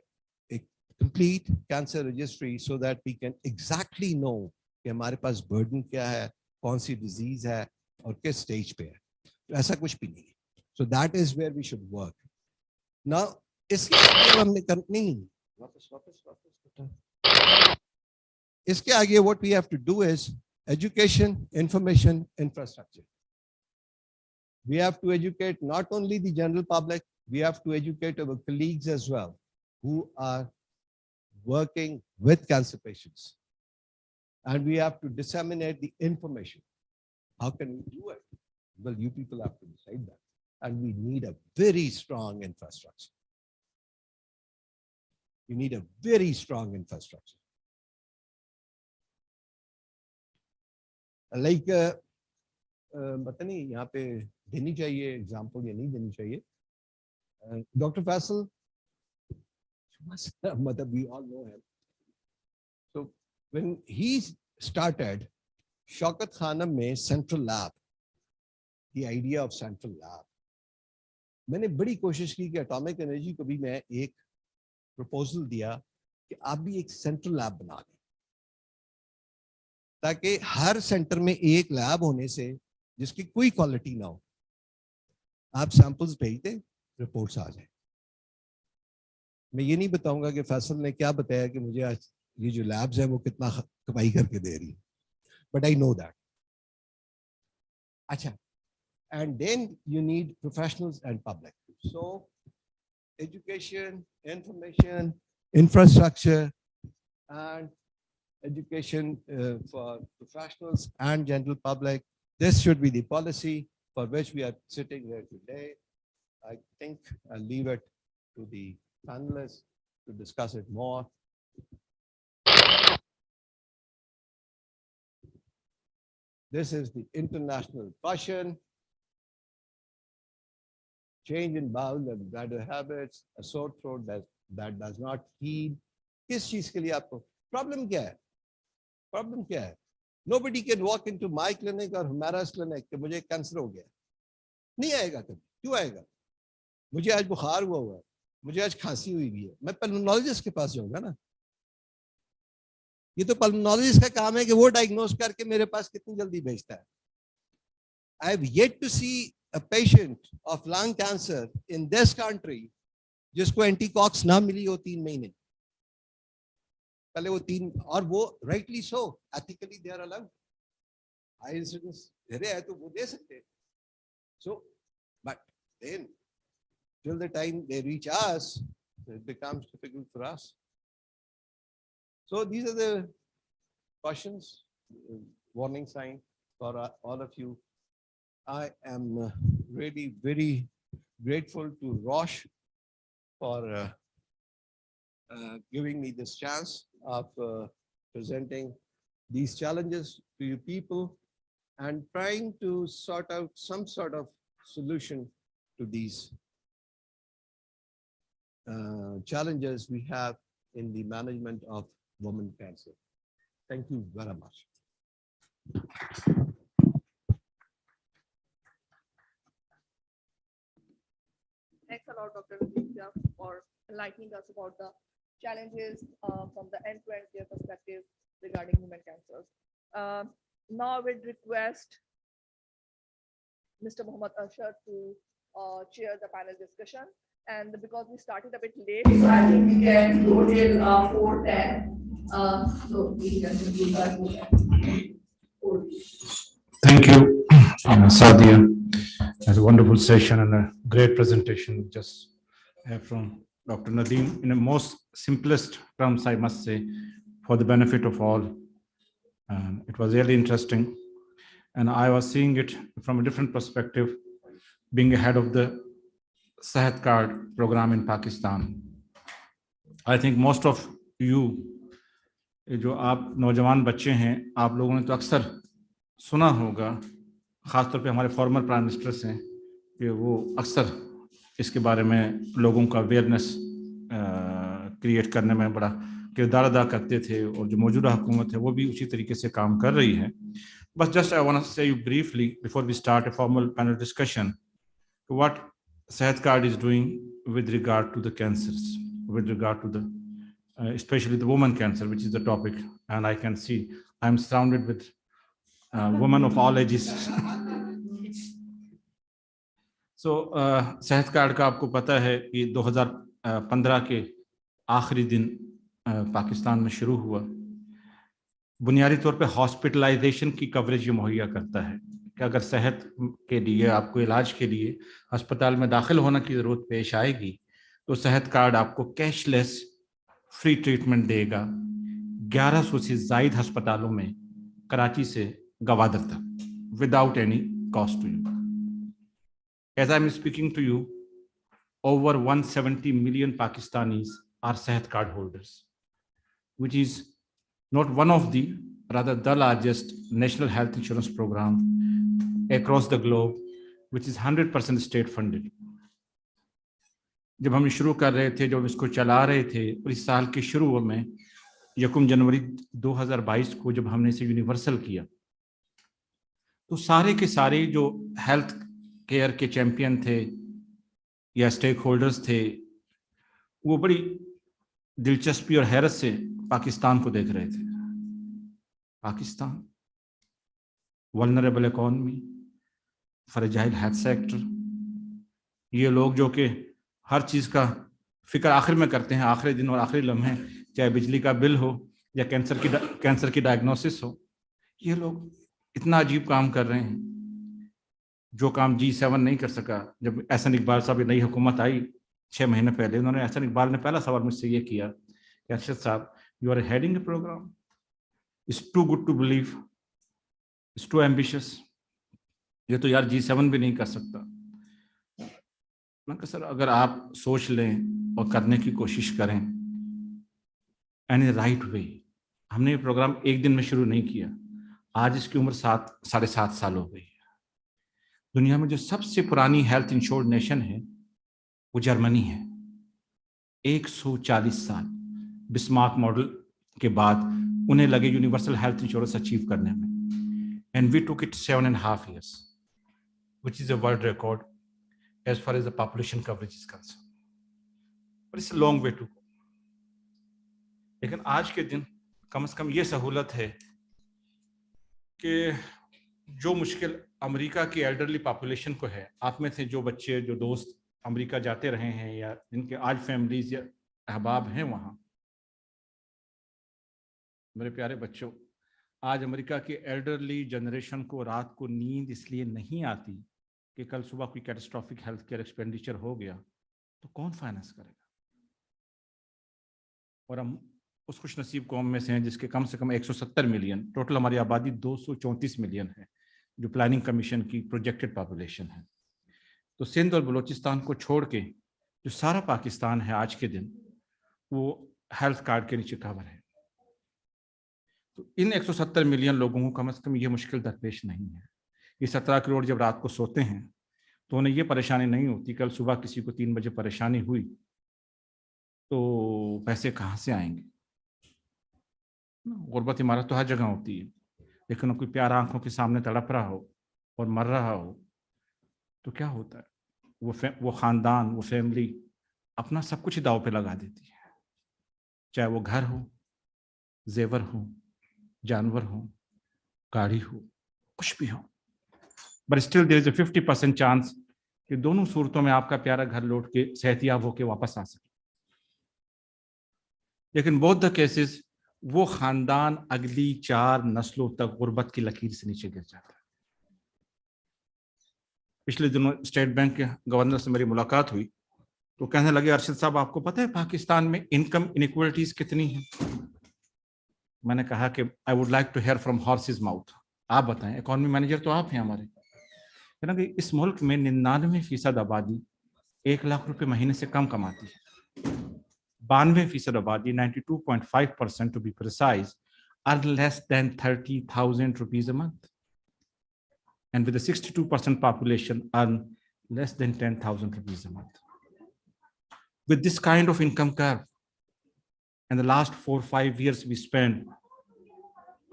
एक complete cancer registry so that we can exactly know कि हमारे पास burden क्या है, कौन सी disease है और किस stage पे है. तो ऐसा कुछ भी नहीं है. So that is where we should work. Now, इसके आगे हमने नहीं इसके आगे what we have to do is education, information, infrastructure. We have to educate not only the general public, we have to educate our colleagues as well who are working with cancer patients. And we have to disseminate the information. How can we do it? Well, you people have to decide that. And we need a very strong infrastructure. You need a very strong infrastructure. Like, पता नहीं यहाँ पे देनी चाहिए example या नहीं देनी चाहिए. Dr. Faisal, we all know him. So when he started Shaukat Khanam में central lab, the idea of central lab, मैंने बड़ी कोशिश की कि एटॉमिक एनर्जी को भी मैं एक प्रपोजल दिया कि आप भी एक सेंट्रल लैब बना लें ताकि हर सेंटर में एक लैब होने से जिसकी कोई क्वालिटी ना हो, आप सैंपल्स भेज दें, रिपोर्ट्स आ जाए. मैं ये नहीं बताऊंगा कि फैसल ने क्या बताया कि मुझे आज ये जो लैब्स हैं वो कितना कमाई करके दे रही है, बट आई नो दैट. अच्छा, and then you need professionals and public. So education, information, infrastructure, and education for professionals and general public. This should be the policy for which we are sitting here today. I think I'll leave it to the panelists to discuss it more. This is the international caution. Change in bowel and bladder habits, a sore throat that does not heal. किस चीज के लिए आपको problem क्या है? Problem क्या है? Nobody can walk into my clinic or Humara's clinic कि मुझे कैंसर हो गया. नहीं आएगा कभी. क्यों आएगा? मुझे आज बुखार हुआ है, मुझे आज खांसी हुई भी है, मैं पल्मोनोलॉजिस्ट के पास जाऊंगा ना. ये तो पल्मोनोलॉजिस्ट का काम है कि वो डायग्नोज करके मेरे पास कितनी जल्दी भेजता है. I have yet to see a patient of lung cancer in this country जिसको एंटीकॉक्स ना मिली हो 3 महीने पहले. वो 3 और वो rightly so, ethically they are allowed. High incidence धीरे है तो वो दे सकते हैं. So, but then till the time they reach us, it becomes difficult for us. So these are the cautions, warning sign for all of you. I am really very grateful to Roche for giving me this chance of presenting these challenges to you people and trying to sort out some sort of solution to these challenges we have in the management of women cancer. Thank you very much. Thanks a lot, Dr. Vidya, for enlightening us about the challenges from the end-to-end care perspective regarding women cancers. Now I would request Mr. Mohammed Ashar to chair the panel discussion. And because we started a bit late, so I think we can go till 4:10. So we can do that. Thank you, Sadia. That's a wonderful session and a great presentation just from Dr. Nadeem in the most simplest terms, I must say, for the benefit of all. It was really interesting. And I was seeing it from a different perspective, being head of the Sehat Card program in Pakistan. I think most of you, जो आप नौजवान बच्चे हैं, आप लोगों ने तो अक्सर सुना होगा, ख़ासतौर पे हमारे फॉर्मर प्राइम मिनिस्टर से, कि वो अक्सर इसके बारे में लोगों का अवेयरनेस क्रिएट करने में बड़ा किरदार अदा करते थे, और जो मौजूदा हुकूमत है वो भी उसी तरीके से काम कर रही है. बस just I want to say you briefly before we start a formal panel discussion what Sehat card is doing with regard to the cancers, with regard to the especially the woman cancer, which is the topic, and I can see I'm surrounded with women of all ages. So सेहत card का आपको पता है कि 2015 के आखिरी दिन पाकिस्तान में शुरू हुआ. बुनियादी तौर पे हॉस्पिटलाइजेशन की कवरेज ये मुहैया करता है कि अगर सेहत के लिए, आपको इलाज के लिए अस्पताल में दाखिल होने की ज़रूरत पेश आएगी, तो सेहत कार्ड आपको कैशलेस फ्री ट्रीटमेंट देगा 1100 से ज़ायद अस्पतालों में कराची से गवादर तक, without any cost to you. As I am speaking to you, over 170 million Pakistanis are Sehat card holders, which is not one of the, rather the largest national health insurance program across the globe, which is 100% state funded. जब हम शुरू कर रहे थे, जब इसको चला रहे थे, और इस साल के शुरू में 1 जनवरी 2022 को जब हमने इसे यूनिवर्सल किया, तो सारे के सारे जो हेल्थ केयर के चैंपियन थे या स्टेक होल्डर्स थे, वो बड़ी दिलचस्पी और हैरत से पाकिस्तान को देख रहे थे. Pakistan, vulnerable economy, fragile health sector, ये लोग जो कि हर चीज़ का फिक्र आखिर में करते हैं, आखिरी दिन और आखिरी लम्हे, चाहे बिजली का बिल हो या कैंसर की डायग्नोसिस हो, ये लोग इतना अजीब काम कर रहे हैं जो काम G7 नहीं कर सका. जब एहसन इकबाल साहब की नई हुकूमत आई 6 महीने पहले, उन्होंने एहसन इकबाल ने पहला सवाल मुझसे ये किया कि Arshad sahab, you are heading a program, it's too good to believe, it's too ambitious, ये तो यार G7 भी नहीं कर सकता. मैं कहा सर, अगर आप सोच लें और करने की कोशिश करें एंड इन राइट वे. हमने ये प्रोग्राम एक दिन में शुरू नहीं किया, आज इसकी उम्र 7.5 साल हो गई. दुनिया में जो सबसे पुरानी हेल्थ इंश्योर्ड नेशन है वो जर्मनी है. 140 साल बिस्मार्क मॉडल के बाद उन्हें लगे यूनिवर्सल हेल्थ इंश्योरेंस अचीव करने में, and we took it 7.5 years, which is a world record as far as the population coverage is concerned. But it's a long way to go. लेकिन आज के दिन कम से कम ये सहूलत है कि जो मुश्किल अमेरिका की एल्डरली पॉपुलेशन को है, आप में से जो बच्चे, जो दोस्त अमेरिका जाते रहे हैं या जिनके आज फैमिलीज या अहबाब हैं वहाँ, मेरे प्यारे बच्चों, आज अमेरिका की एल्डरली जनरेशन को रात को नींद इसलिए नहीं आती कि कल सुबह कोई कैटास्ट्रॉफिक हेल्थ केयर एक्सपेंडिचर हो गया तो कौन फाइनेंस करेगा. और हम उस खुश नसीब कौम में से हैं जिसके कम से कम 170 मिलियन, टोटल हमारी आबादी 234 मिलियन है, जो प्लानिंग कमीशन की प्रोजेक्टेड पॉपुलेशन है. तो सिंध और बलूचिस्तान को छोड़ के जो सारा पाकिस्तान है आज के दिन, वो हेल्थ कार्ड के नीचे कवर है. तो इन 170 मिलियन लोगों को कम से कम ये मुश्किल दरपेश नहीं है. ये 17 करोड़ जब रात को सोते हैं तो उन्हें ये परेशानी नहीं होती कल सुबह किसी को 3 बजे परेशानी हुई तो पैसे कहाँ से आएंगे. गुर्बत इमारत तो हर जगह होती है, लेकिन कोई प्यारा आंखों के सामने तड़प रहा हो और मर रहा हो तो क्या होता है, वो ख़ानदान, वो फैमिली अपना सब कुछ दाव पे लगा देती है, चाहे वो घर हो, जेवर हो, जानवर हो, गाड़ी हो, कुछ भी हो. But still there is a 50% chance کہ دونوں صورتوں میں آپ کا پیارا گھر لوٹ کے صحتیاب ہو کے واپس آ سکے. لیکن both the cases وہ خاندان اگلی 4 نسلوں تک غربت کی لکیر سے نیچے گر جاتا ہے. پچھلے دنوں اسٹیٹ بینک کے گورنر سے میری ملاقات ہوئی تو کہنے لگے ارشد صاحب آپ کو پتہ ہے پاکستان میں انکم انیکوالٹیز کتنی ہیں؟ میں نے کہا کہ I would like to hear from horse's mouth. آپ بتائیں, اکانومی مینیجر تو آپ ہیں ہمارے. کہ اس ملک میں 99% آبادی 1 لاکھ روپے مہینے سے کم کماتی ہے. 92% آبادی 92.5% to be precise earn less than 30,000 rupees a month. And with a 62% population earn less than 10,000 rupees a month. With this kind of income curve, in the last 4-5 years we spent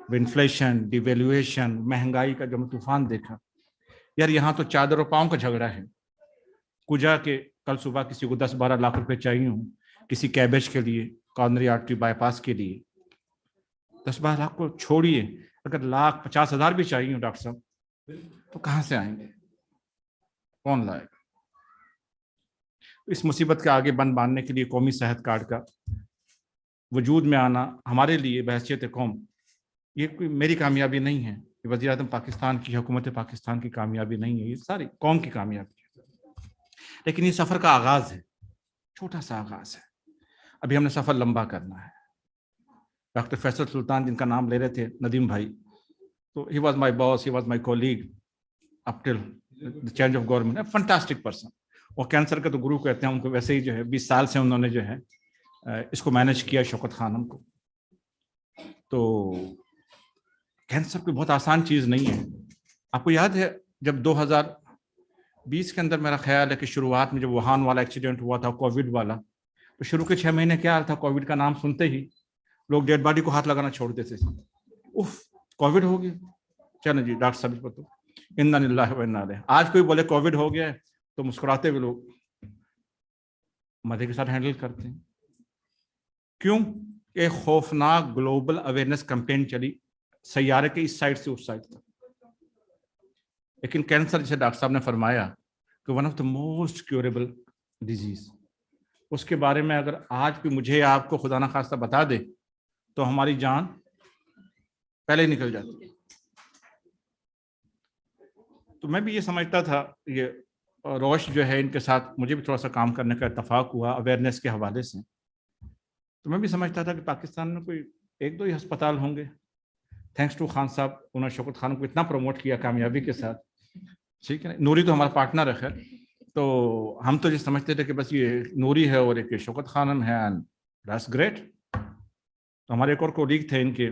with inflation, devaluation, مہنگائی کا جو طوفان دیکھا, یار یہاں تو چادر و پاؤں کا جھگڑا ہے. کجا کہ کل صبح کسی کو 10-12 لاکھ روپے چاہیے ہوں کسی کیبج کے لیے, کارنری آرٹری بائی پاس کے لیے, 10-12 لاکھ کو چھوڑیے, اگر 1,50,000 بھی چاہیے ہوں ڈاکٹر صاحب تو کہاں سے آئیں گے, کون لائے گا؟ اس مصیبت کے آگے بند باندھنے کے لیے قومی صحت کارڈ کا وجود میں آنا ہمارے لیے بحیثیت قوم یہ کوئی میری کامیابی نہیں ہے, یہ وزیر اعظم پاکستان کی, حکومت پاکستان کی کامیابی نہیں ہے, یہ ساری قوم کی کامیابی ہے. لیکن یہ سفر کا آغاز ہے, چھوٹا سا آغاز ہے. ابھی ہم نے سفر لمبا کرنا ہے. ڈاکٹر فیصل سلطان جن کا نام لے رہے تھے, ندیم بھائی, تو he was my boss, he was my colleague up till the change of government, a fantastic person. وہ کینسر کا تو گرو کہتے ہیں ان کو, ویسے ہی جو ہے 20 سال سے انہوں نے جو ہے اس کو مینج کیا, شوکت خانم کو. تو کینسر کوئی بہت آسان چیز نہیں ہے. آپ کو یاد ہے جب 2020 کے اندر میرا خیال ہے کہ شروعات میں جب ووہان والا ایکسیڈنٹ ہوا تھا, کووڈ والا, تو شروع کے 6 مہینے کیا حال تھا, کووڈ کا نام سنتے ہی لوگ ڈیڈ باڈی کو ہاتھ لگانا چھوڑ دیتے تھے. اف کووڈ ہو گیا, چلیں جی ڈاکٹر صاحب کو تو انا للہ و انا الیہ. آج کوئی بولے کووڈ ہو گیا ہے تو مسکراتے ہوئے لوگ مزے کے ساتھ ہینڈل کرتے ہیں. کیوں؟ ایک خوفناک گلوبل اویئرنیس کمپین چلی سیارے کے اس سائڈ سے اس سائڈ تک. لیکن کینسر جیسے ڈاکٹر صاحب نے فرمایا کہ one of the most curable disease, اس کے بارے میں اگر آج بھی مجھے آپ کو خدا نخواستہ بتا دے تو ہماری جان پہلے ہی نکل جاتی. تو میں بھی یہ سمجھتا تھا, یہ روش جو ہے ان کے ساتھ مجھے بھی تھوڑا سا کام کرنے کا اتفاق ہوا اویئرنیس کے حوالے سے. تو میں بھی سمجھتا تھا کہ پاکستان میں کوئی 1-2 ہی ہسپتال ہوں گے. تھینکس ٹو خان صاحب, انہوں نے شوکت خانم کو اتنا پروموٹ کیا کامیابی کے ساتھ, ٹھیک ہے. نوری تو ہمارا پارٹنر ہے, تو ہم تو یہ سمجھتے تھے کہ بس یہ نوری ہے اور ایک شوکت خانم ہے, اینڈ دیٹس گریٹ. تو ہمارے ایک اور کولیگ تھے ان کے,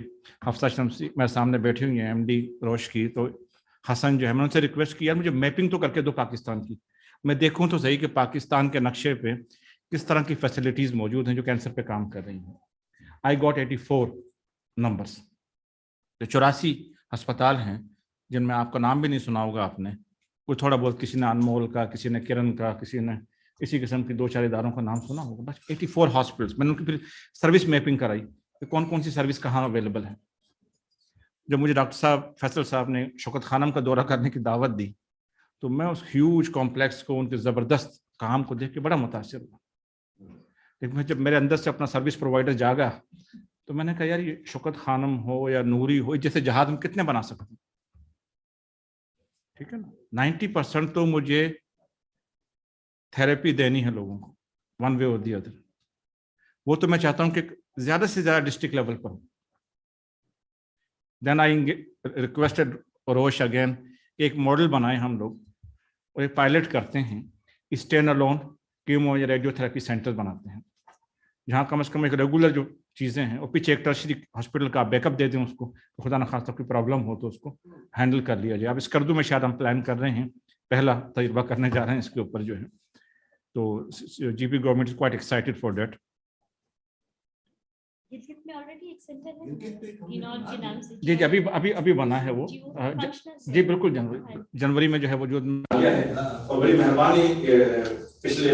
حفصہ شمسی میرے سامنے بیٹھی ہوئی ہیں, ایم ڈی روش کی. تو حسن جو ہے, میں نے ان سے ریکویسٹ کیا مجھے میپنگ تو کر کے دو پاکستان کی, میں دیکھوں تو صحیح کہ پاکستان کے نقشے پہ کس طرح کی فیسلٹیز موجود ہیں جو کینسر پہ کام کر رہی ہیں. I got 84 numbers. 84 ہسپتال ہیں جن میں آپ کا نام بھی نہیں سنا ہوگا آپ نے, کوئی تھوڑا بہت کسی نے انمول کا, کسی نے کرن کا, کسی نے اسی قسم کی 2-4 اداروں کا نام سنا ہوگا. بس 84 ہاسپٹلس. میں نے ان کی پھر سروس میپنگ کرائی کہ کون کون سی سروس کہاں اویلیبل ہے. جب مجھے ڈاکٹر صاحب فیصل صاحب نے شوکت خانم کا دورہ کرنے کی دعوت دی تو میں اس ہیوج کمپلیکس کو, ان کے زبردست کام کو دیکھ کے بڑا متاثر ہوا. لیکن جب میرے اندر سے اپنا سروس پرووائڈر جاگا تو میں نے کہا یار یہ شوکت خانم ہو یا نوری ہو, جیسے جہاز ہم کتنے بنا سکتے ہیں, ٹھیک ہے نا. 90% تو مجھے تھراپی دینی ہے لوگوں کو, ون وے اور دی ادر. وہ تو میں چاہتا ہوں کہ زیادہ سے زیادہ ڈسٹرکٹ لیول پر ہو. دین آئی ریکویسٹڈ روش اگین ایک ماڈل بنائے ہم لوگ اور ایک پائلٹ کرتے ہیں, اسٹینڈ الون کیمو یا ریڈیو تھراپی سینٹر بناتے ہیں جہاں کم از کم ایک ریگولر جو چیزیں ہیں اور پیچھے ایک ٹرشری ہاسپٹل کا بیک اپ دے دیں اس کو, خدا نخواستہ کوئی پرابلم ہو تو اس کو ہینڈل کر لیا جائے. اب اس کردو میں شاید ہم پلان کر رہے ہیں, پہلا تجربہ کرنے جا رہے ہیں اس کے اوپر جو ہے. تو G P government is quite excited for that. جی جی ابھی بنا ہے وہ, جی بالکل جنوری میں جو ہے وجود میں آیا ہے. اور بڑی مہربانی پچھلے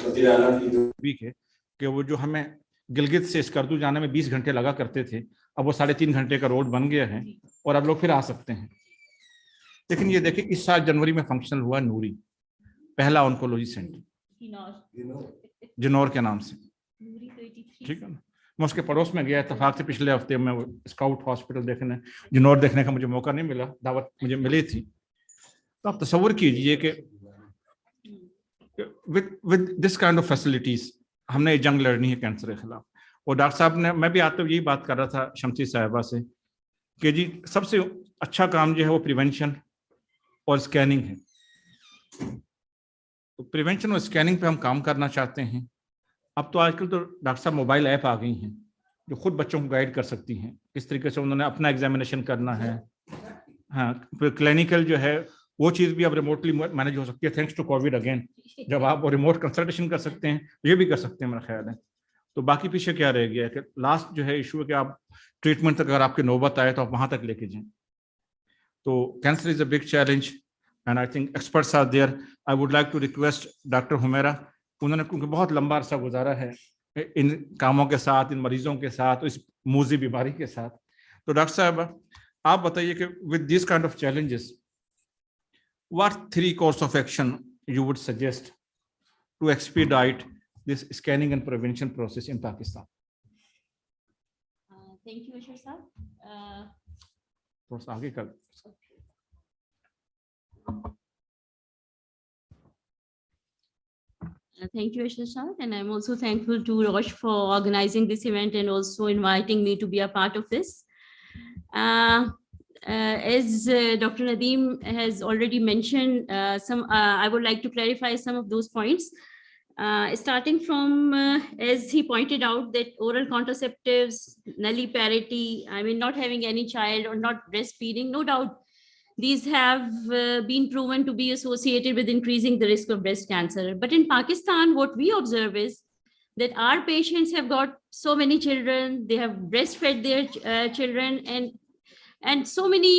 وزیر اعلیٰ کی جو ویک ہے کہ وہ جو ہمیں گلگت سے اسکردو جانے میں 20 گھنٹے لگا کرتے تھے, اب وہ 3.5 گھنٹے کا روڈ بن گیا ہے اور اب لوگ پھر آ سکتے ہیں. لیکن یہ دیکھیں اس سال جنوری میں فنکشنل ہوا نوری. पहला ऑन्कोलॉजी सेंटर जिनौर के नाम से, ठीक है ना। मैं उसके पड़ोस में गया इत्तेफाक से पिछले हफ्ते में स्काउट हॉस्पिटल देखने, जिनौर देखने का मुझे मौका नहीं मिला, दावत मुझे मिली थी। तो आप तसव्वुर कीजिए कि with this kind of facilities हमने जंग लड़नी है कैंसर के खिलाफ। और डॉक्टर साहब ने, मैं भी आते हुए यही बात कर रहा था शमसी साहिबा से कि जी सबसे अच्छा काम जो है वो प्रिवेंशन और स्कैनिंग है। तो प्रिवेंशन और स्कैनिंग पे हम काम करना चाहते हैं। अब तो आजकल तो डॉक्टर साहब मोबाइल ऐप आ गई हैं जो खुद बच्चों को गाइड कर सकती हैं किस तरीके से उन्होंने अपना एग्जामिनेशन करना है। हाँ, फिर क्लिनिकल जो है वो चीज़ भी अब रिमोटली मैनेज हो सकती है, थैंक्स टू कोविड अगेन। जब आप वो रिमोट कंसल्टेशन कर सकते हैं, ये भी कर सकते हैं मेरा ख्याल है। तो बाकी पीछे क्या रह गया है कि लास्ट जो है इशू है कि आप ट्रीटमेंट तक अगर आपकी नौबत आए तो आप वहाँ तक लेके जाएं। तो cancer is a big challenge and I think experts are there. I would like to request doctor Humaira, उन्होंने क्योंकि बहुत लंबा अरसा गुजारा है इन कामों के साथ, इन मरीजों के साथ, इस मूजी बीमारी के साथ। तो डॉक्टर साहब आप बताइए कि with this kind of challenges what 3 course of action you would suggest to expedite this scanning and prevention process in Pakistan? Thank you, Ashar sir. थोड़ा सा आगे कर। Thank you, Ashar sir, and I'm also thankful to Roche for organizing this event and also inviting me to be a part of this. As Dr. Nadeem has already mentioned, I would like to clarify some of those points. Starting from, as he pointed out, that oral contraceptives, nulliparity, I mean, not having any child or not breastfeeding, no doubt, these have been proven to be associated with increasing the risk of breast cancer. But in Pakistan, what we observe is that our patients have got so many children, they have breastfed their children, and so many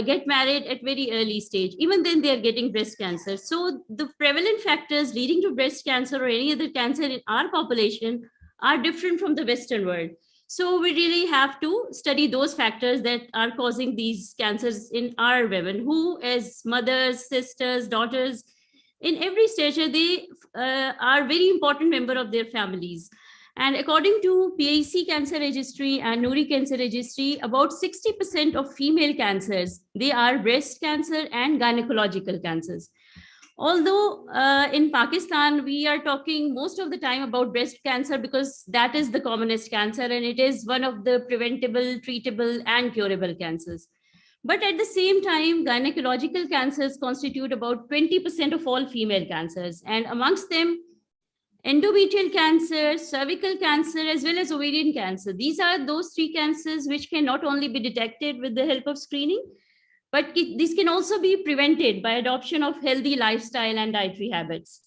get married at very early stage. Even then, they are getting breast cancer. So the prevalent factors leading to breast cancer or any other cancer in our population are different from the Western world. So we really have to study those factors that are causing these cancers in our women, who as mothers, sisters, daughters, in every stage, they are very important member of their families. And according to PIC Cancer Registry and Nuri Cancer Registry, about 60% of female cancers, they are breast cancer and gynecological cancers. Although in Pakistan, we are talking most of the time about breast cancer because that is the commonest cancer and it is one of the preventable, treatable, and curable cancers. But at the same time, gynecological cancers constitute about 20% of all female cancers. And amongst them, endometrial cancer, cervical cancer, as well as ovarian cancer. These are those 3 cancers which can not only be detected with the help of screening, but these can also be prevented by adoption of healthy lifestyle and dietary habits.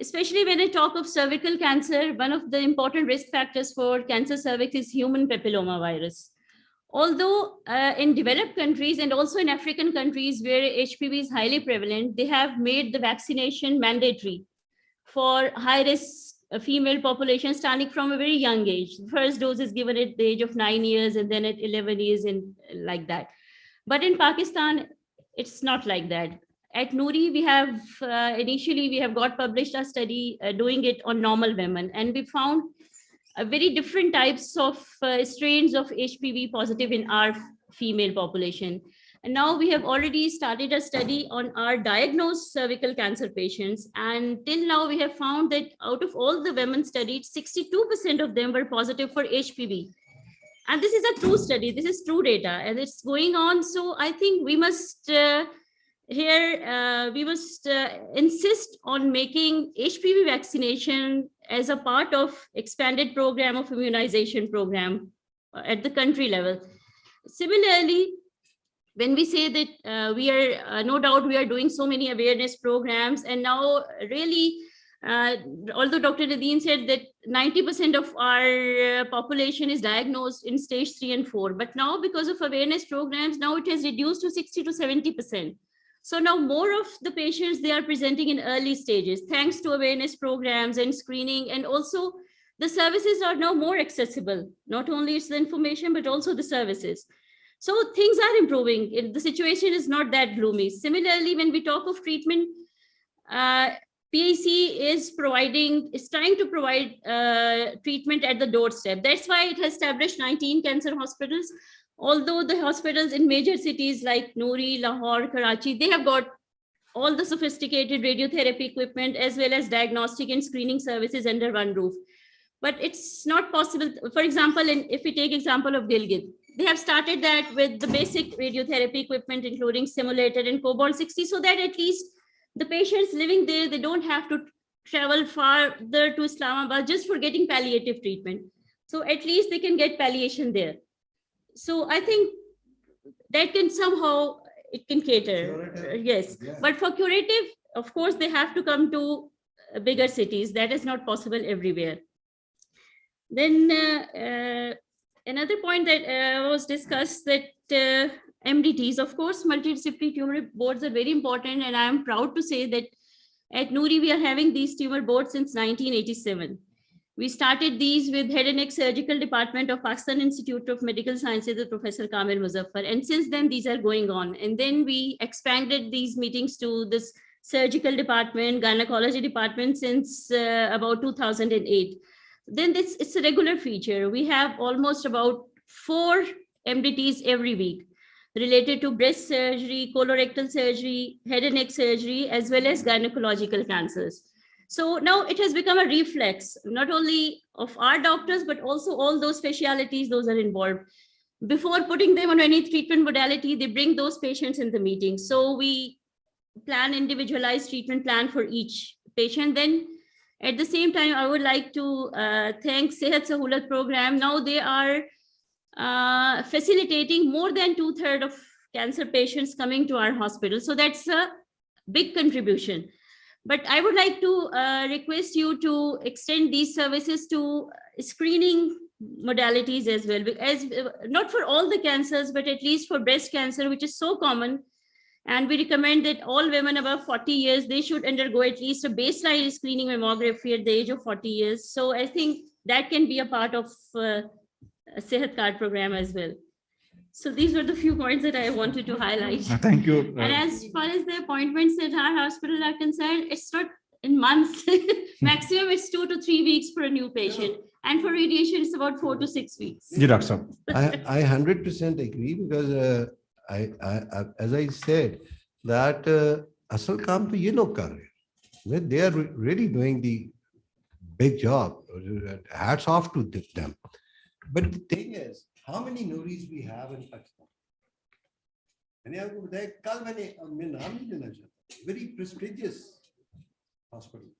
Especially when I talk of cervical cancer, one of the important risk factors for cancer cervix is human papilloma virus. Although in developed countries and also in African countries where HPV is highly prevalent, they have made the vaccination mandatory for high-risk female population starting from a very young age. The first dose is given at the age of 9 years and then at 11 years and like that. But in Pakistan, it's not like that. At Nuri, we have initially, we have got published a study doing it on normal women, and we found very different types of strains of HPV positive in our female population. And now we have already started a study on our diagnosed cervical cancer patients. And till now, we have found that out of all the women studied, 62% of them were positive for HPV. And this is a true study. This is true data, and it's going on. So I think we must insist on making HPV vaccination as a part of expanded program of immunization program at the country level. Similarly, when we say that we are, no doubt we are doing so many awareness programs, and now really, although Dr. Nadeem said that 90% of our population is diagnosed in stage 3 and 4, but now because of awareness programs, now it has reduced to 60 to 70%. So now more of the patients, they are presenting in early stages, thanks to awareness programs and screening, and also the services are now more accessible. Not only it's the information, but also the services. So things are improving. The situation is not that gloomy. Similarly, when we talk of treatment, PIC is trying to provide treatment at the doorstep. That's why it has established 19 cancer hospitals. Although the hospitals in major cities like Noori, Lahore, Karachi, they have got all the sophisticated radiotherapy equipment as well as diagnostic and screening services under one roof. But it's not possible. For example, if we take example of Gilgit, they have started that with the basic radiotherapy equipment, including simulator and Cobalt 60, so that at least the patients living there, they don't have to travel farther to Islamabad just for getting palliative treatment. So at least they can get palliation there. So I think that can somehow, it can cater. Curative. Yes, Yeah. but for curative, of course, they have to come to bigger cities. That is not possible everywhere. Then another point that was discussed, that MDTs, of course, multidisciplinary tumor boards are very important. And I am proud to say that at Noori, we are having these tumor boards since 1987. We started these with Head and Neck Surgical Department of Pakistan Institute of Medical Sciences with Professor Kamil Muzaffar. And since then, these are going on. And then we expanded these meetings to this surgical department, gynecology department since about 2008. Then it's a regular feature. We have almost about 4 MDTs every week related to breast surgery, colorectal surgery, head and neck surgery, as well as gynecological cancers. So now it has become a reflex, not only of our doctors, but also all those specialties, those are involved. Before putting them on any treatment modality, they bring those patients in the meeting. So we plan individualized treatment plan for each patient. Then at the same time, I would like to thank Sehat Sahulat program. Now they are facilitating more than 2/3 of cancer patients coming to our hospital. So that's a big contribution. But I would like to request you to extend these services to screening modalities as well, as not for all the cancers, but at least for breast cancer, which is so common. And we recommend that all women above 40 years, they should undergo at least a baseline screening mammography at the age of 40 years. So I think that can be a part of a Sehat card program as well. So these were the few points that I wanted to highlight. Thank you. And as far as the appointments at our hospital are concerned, it's not in months. Maximum it's 2 to 3 weeks for a new patient. And for radiation, it's about 4 to 6 weeks. Ji doctor साहब. I 100% agree, because as I said, that asal kaam to ye log kar rahe hain. They are really doing the big job. Hats off to them. But the thing is, how many Nooris we have in Pakistan? मैंने आपको बताया, कल मैं नाम नहीं लेना चाहता, very prestigious hospital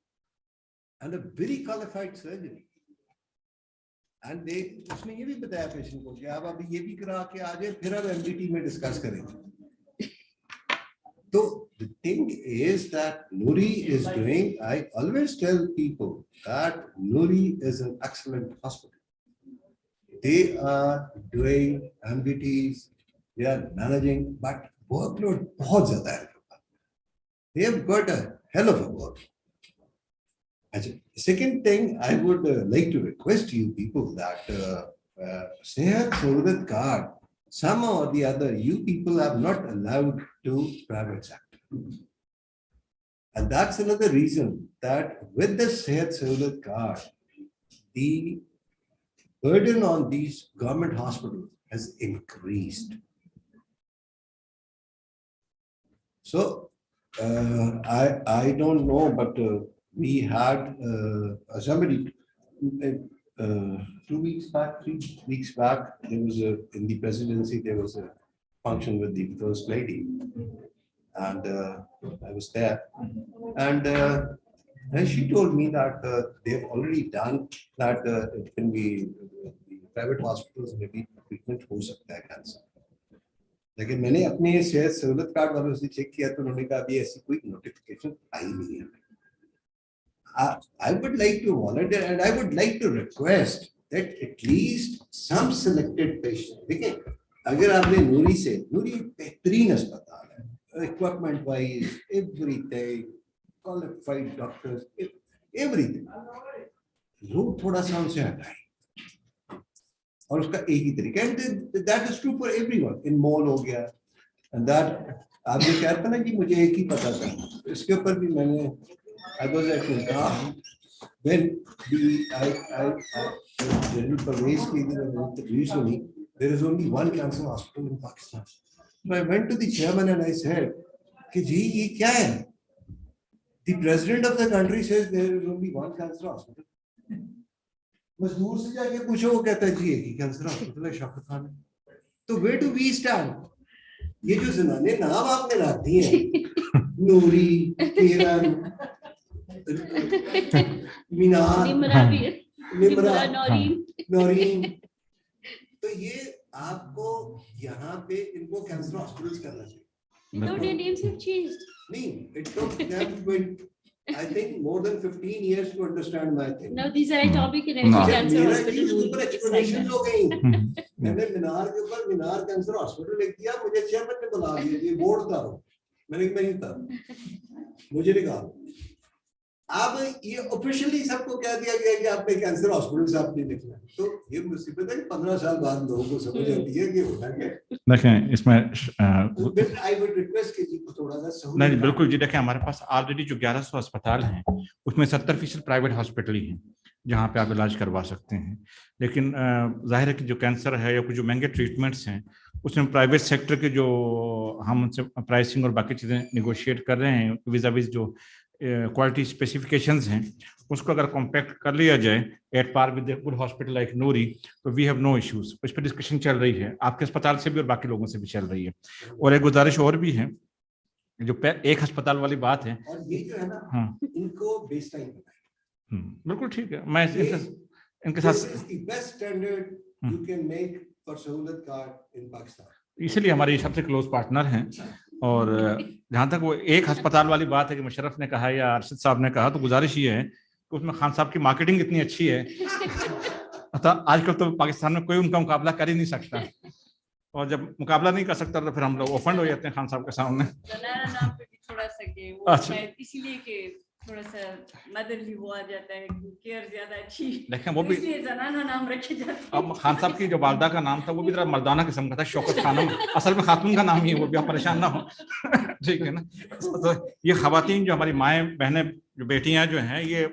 and a very qualified surgery. And उसने ये भी बताया पेशेंट को कि आप अभी ये भी करा के आ जाए, फिर अब MDT में डिस्कस करेंगे. So the thing is that Noori is doing, I always tell people that Noori is an excellent hospital. They are doing MDTs, they are managing, but workload बहुत ज़्यादा है. They have got a hell of a work. Second thing, I would like to request you people that Sehat Sahulat card, somehow or the other, you people are not allowed to private sector. And that's another reason that with the Sehat Sahulat card, the burden on these government hospitals has increased. So I don't know, but we had somebody 2 weeks back, 3 weeks back, there was in the presidency, there was a function with the First Lady, and I was there, and she told me that they've already done that. It can be the private hospitals, maybe treatment हो सकता है cancer. लेकिन मैंने अपने सेहत सहूलत card वालों से चेक किया तो उन्होंने कहा अभी ऐसी कोई नोटिफिकेशन आई नहीं है. I would like to volunteer and I would like to request that at least some selected patients. देखिए, अगर आपने नूरी से, नूरी बेहतरीन अस्पताल है, equipment wise, everything, qualified doctors, everything. लोग थोड़ा सा उनसे हटाएं. और उसका एक ही तरीका, and that is true for everyone. In mall हो गया, And that آپ یہ کہتے نا کہ مجھے ایک ہی پتا تھا, اس کے اوپر بھی میں نے I was at Multan when General Pervez کی تقریر سنی, there is only one cancer hospital in Pakistan. So I went to the chairman and I said کہ جی یہ کیا ہے. The president of the country says there is only one cancer hospital. مزدور سے جا کے پوچھو, وہ کہتا ہے جی ایک ہی کینسر ہاسپٹل ہے شوکت خان میں. تو where do we stand? یہ جو زنانے نام آپ نے رکھ دیے ہیں, نوری, کرن, مینار, نمرا, نورین, تو یہ آپ کو یہاں پہ ان کو کینسر ہاسپٹلز کرنا چاہیے. No, their names have changed. نہیں, it took them I think more than 15 years to understand my thing. Now these are atomic energy cancer میرا hospitals. چیز اوپر ایکسپلینیشن ہو گئی. میں نے مینار کے اوپر مینار کینسر ہاسپٹل لکھ دیا, مجھے چیئرمین نے بلا دیا, یہ بورڈ تھا. میں نے نہیں تھا, مجھے نکال. اب یہ آفیشلی سب کو کہہ دیا گیا کہ آپ نے کینسر ہاسپٹل سے آپ نے لکھنا. تو یہ مصیبت ہے کہ 15 سال بعد لوگوں کو سمجھ آتی ہے کہ ہونا کیا. دیکھیں اس میں نہیں بالکل جی, دیکھیں ہمارے پاس آلریڈی جو 1100 اسپتال ہیں اس میں 70% پرائیویٹ ہاسپٹل ہی ہیں جہاں پہ آپ علاج کروا سکتے ہیں. لیکن ظاہر ہے کہ جو کینسر ہے یا کچھ جو مہنگے ٹریٹمنٹس ہیں اس میں پرائیویٹ سیکٹر کے جو ہم ان سے پرائسنگ اور باقی چیزیں نیگوشیٹ کر رہے ہیں ویزا ویز جو کوالٹی اسپیسیفکیشنز ہیں اس کو اگر کمپیکٹ کر لیا جائے at par with good hospital like Noori, تو وی ہیو نو ایشوز. اس پہ ڈسکشن چل رہی ہے آپ کے اسپتال سے بھی اور باقی لوگوں سے بھی چل رہی ہے. اور ایک گزارش اور بھی ہے, جو ایک ہسپتال والی بات ہے, اور یہ جو ہے نا ان کو بیس ٹائم بتائیں. بالکل ٹھیک ہے, میں ان کے ساتھ best standard you can make for سہولت کارڈ ان پاکستان. اسی لیے ہمارے سب سے کلوز پارٹنر ہیں. اور جہاں تک وہ ایک ہسپتال والی بات ہے کہ مشرف نے کہا یا ارشد صاحب نے کہا, تو گزارش یہ ہے کہ اس میں خان صاحب کی مارکیٹنگ اتنی اچھی ہے, آج کل تو پاکستان میں کوئی ان کا مقابلہ کر ہی نہیں سکتا, اور جب مقابلہ نہیں کر سکتا تو پھر ہم لوگ اوفنڈ ہو جاتے ہیں خان صاحب کے سامنے. تھوڑا سا اسی لیے کہ تھوڑا سا مدرلی وہ آ جاتا ہے, کیئر زیادہ اچھی, دیکھیں وہ بھی زنانہ نام رکھے جاتے ہیں. اب خان صاحب کی جو والدہ کا نام تھا وہ بھی ذرا مردانہ قسم کا تھا, شوکت خانم, اصل میں خاتون کا نام ہی ہے, وہ بھی آپ پریشان نہ ہو. ٹھیک ہے نا. تو یہ خواتین جو ہماری مائیں بہنیں جو بیٹیاں جو ہیں یہ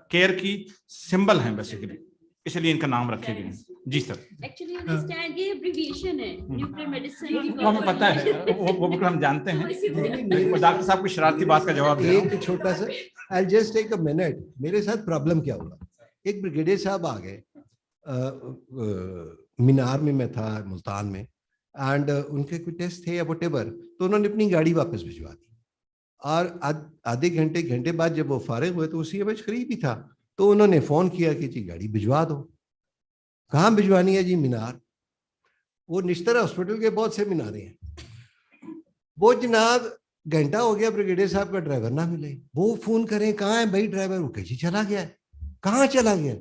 کیئر کی سمبل ہیں بیسیکلی, اس لیے ان کا نام رکھے گئے ہیں. جی سر. Actually understand یہ abbreviation ہے, nuclear medicine. وہ ہمیں پتہ ہے, وہ بالکل ہم جانتے ہیں. ڈاکٹر صاحب کو شرارتی بات کا جواب دے. ایک چھوٹا سا I'll just take a minute. میرے ساتھ پرابلم کیا ہوا, ایک بریگیڈیئر صاحب آ گئے, مینار میں تھا ملتان میں, اینڈ ان کے کوئی ٹیسٹ تھے یا وٹ ایور, تو انہوں نے اپنی گاڑی واپس بھجوا دی. اور آدھے گھنٹے بعد جب وہ فارغ ہوئے تو اسی بج قریب ہی تھا, تو انہوں نے فون کیا کہ جی گاڑی بھجوا دو. کہاں بھجوانی ہے؟ جی مینار. وہ نشتر ہاسپٹل کے بہت سے مینارے ہیں. وہ جناب گھنٹہ ہو گیا بریگیڈیئر صاحب کا ڈرائیور نہ ملے. وہ فون کریں کہاں ہے بھائی ڈرائیور؟ وہ کہ جی چلا گیا. کہاں چلا گیا؟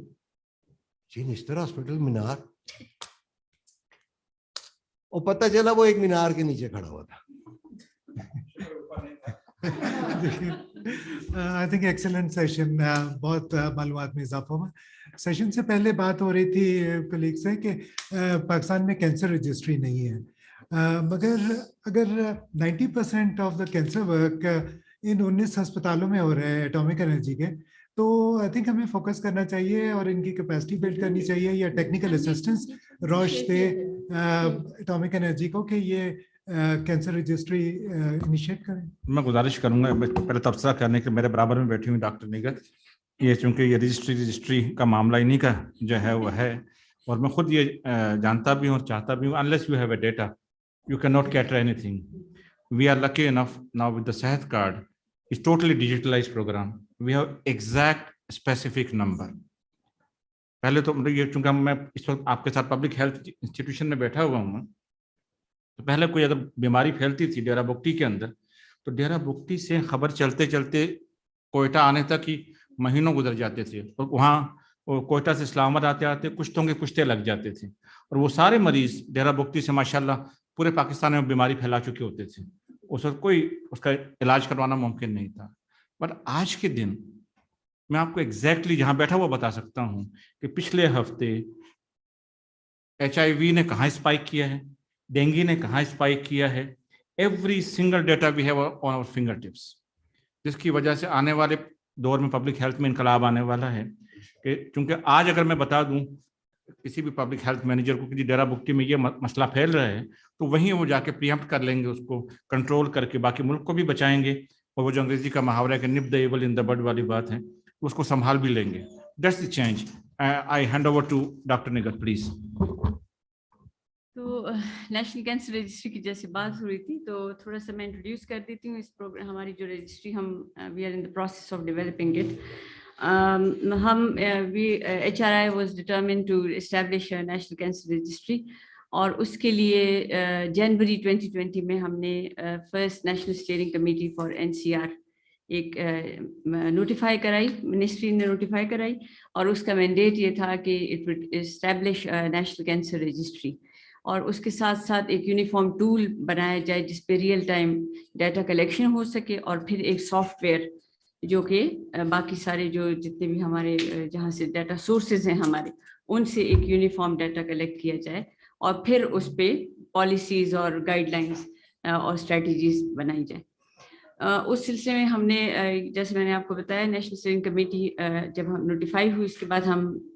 جی نشتر ہاسپٹل مینار. اور پتہ چلا وہ ایک مینار کے نیچے کھڑا ہوا تھا. آئی تھنک ایکسلنٹ سیشن, بہت معلومات میں اضافہ ہوا. سیشن سے پہلے بات ہو رہی تھی کلیگ سے کہ پاکستان میں کینسر رجسٹری نہیں ہے, مگر اگر 90% of the cancer work in 19 ہسپتالوں میں ہو رہا ہے ایٹامک انرجی کے, تو آئی تھنک ہمیں فوکس کرنا چاہیے اور ان کی کیپیسٹی بلڈ کرنی چاہیے, یا ٹیکنیکل اسسٹنس روش دے ایٹامک انرجی کو کہ یہ کینسر رجسٹری انیشیٹ کریں. میں گزارش کروں گا پہلے تبصرہ کرنے کے, میرے برابر میں بیٹھی ہوئی ڈاکٹر نگت, یہ چونکہ یہ رجسٹری کا معاملہ انہیں کا جو ہے وہ ہے, اور میں خود یہ جانتا بھی ہوں اور چاہتا بھی ہوں, unless you have a data you cannot cater anything. We are lucky enough now with the Sehat card, it's totally digitalized program, we have exact specific number. پہلے تو یہ چونکہ میں اس وقت آپ کے ساتھ پبلک ہیلتھ انسٹیٹیوشن میں بیٹھا ہوا ہوں, تو پہلے کوئی اگر بیماری پھیلتی تھی ڈیرہ بگٹی کے اندر, تو ڈیرہ بگٹی سے خبر چلتے چلتے کوئٹہ آنے تک ہی مہینوں گزر جاتے تھے, اور وہاں کوئٹہ سے اسلام آباد آتے کشتوں کے کشتے لگ جاتے تھے, اور وہ سارے مریض ڈیرہ بگٹی سے ماشاءاللہ پورے پاکستان میں بیماری پھیلا چکے ہوتے تھے. اس وقت کوئی اس کا علاج کروانا ممکن نہیں تھا. بٹ آج کے دن میں آپ کو ایگزیکٹلی جہاں بیٹھا ہوا بتا سکتا ہوں کہ پچھلے ہفتے HIV نے کہاں اسپائک کیا ہے, ڈینگی نے کہاں اسپائک کیا ہے, every single data we have on our fingertips, जिसकी वजह से आने वाले दौर में पब्लिक हेल्थ में इनकलाब आने वाला है कि क्योंकि आज अगर मैं बता दूं किसी भी पब्लिक हेल्थ मैनेजर को कि डेरा बुक्की में ये मसला फैल रहा है तो वहीं वो जाके प्रीएम्प्ट कर लेंगे, उसको कंट्रोल करके बाकी मुल्क को भी बचाएंगे और वो जो अंग्रेजी का मुहावरा है कि nip the evil in the bud वाली बात है उसको संभाल भी लेंगे. That's the change. I hand over to doctor Nighat please. तो नेशनल कैंसर रजिस्ट्री की जैसे बात हो रही थी तो थोड़ा सा मैं इंट्रोड्यूस कर देती हूँ इस प्रोग्राम. हमारी जो रजिस्ट्री हम we are in the process of developing it. हम HRI was determined to establish national cancer registry और उसके लिए जनवरी 2020 में हमने first national steering committee for NCR एक नोटिफाई कराई, मिनिस्ट्री ने नोटिफाई कराई और उसका मैंडेट ये था कि it would establish national cancer registry और उसके साथ साथ एक यूनिफॉर्म टूल बनाया जाए जिस पे रियल टाइम डाटा कलेक्शन हो सके और फिर एक सॉफ्टवेयर जो कि बाकी सारे जो जितने भी हमारे जहाँ से डाटा सोर्सेज हैं हमारे उनसे एक यूनिफॉर्म डाटा कलेक्ट किया जाए और फिर उस पे पॉलिसीज और गाइडलाइंस और स्ट्रेटजीज बनाई जाए. उस सिलसिले में हमने जैसे मैंने आपको बताया नेशनल स्टीयरिंग कमेटी जब हम नोटिफाई हुई उसके बाद हम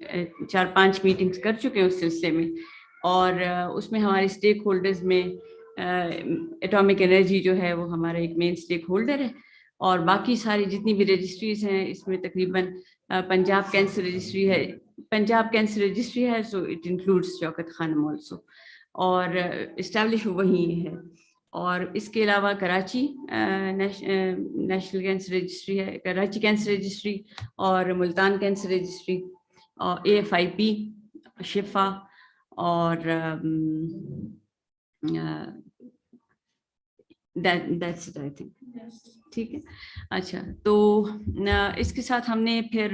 4-5 मीटिंग्स कर चुके हैं उस सिलसिले में और उसमें हमारे स्टेक होल्डर्स में एटॉमिक एनर्जी जो है वो हमारा एक मेन स्टेक होल्डर है और बाकी सारी जितनी भी रजिस्ट्रीज हैं इसमें तकरीबन पंजाब कैंसर रजिस्ट्री है so it includes Shaukat Khanum also और इस्टेब्लिश वही है. और इसके अलावा कराची नेशनल कैंसर रजिस्ट्री है, कराची कैंसर रजिस्ट्री और मुल्तान कैंसर रजिस्ट्री और AFIP शिफा और that's it I think. ठीक है. अच्छा तो इसके साथ हमने फिर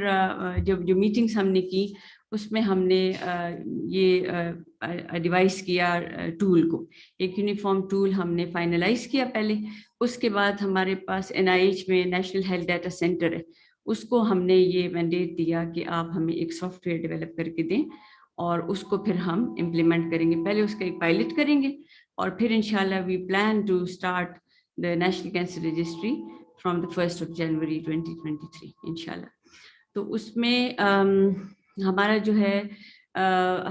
जब जो मीटिंग्स हमने की उसमें हमने ये डिवाइस किया टूल को, एक यूनिफॉर्म टूल हमने फाइनलाइज किया पहले. उसके बाद हमारे पास NIH में नेशनल हेल्थ डाटा सेंटर है, उसको हमने ये मैंडेट दिया कि आप हमें एक सॉफ्टवेयर डेवलप करके दें और उसको फिर हम इम्प्लीमेंट करेंगे. पहले उसका एक पायलट करेंगे और फिर इंशाल्लाह we plan to start the national cancer registry from the 1st of January 2023 इंशाल्लाह. तो उसमें हमारा जो है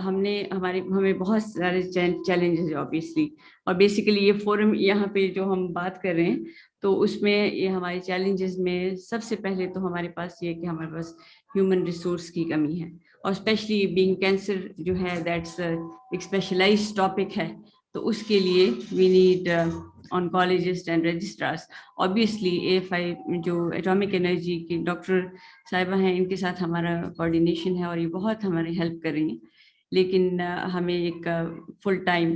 हमें बहुत सारे चैलेंजेस है ऑब्वियसली और बेसिकली ये फोरम यहाँ पे जो हम बात कर रहे हैं तो उसमें ये हमारे चैलेंजेस में सबसे पहले तो हमारे पास ये कि हमारे पास ह्यूमन रिसोर्स की कमी है और स्पेशली बीइंग कैंसर जो है दैट्स एक स्पेशलाइज्ड टॉपिक है तो उसके लिए we need oncologists and registrars. Obviously AFI जो एटॉमिक एनर्जी की डॉक्टर साहिबा हैं इनके साथ हमारा कोऑर्डिनेशन है और ये बहुत हमारी हेल्प कर रही हैं, लेकिन हमें एक फुल टाइम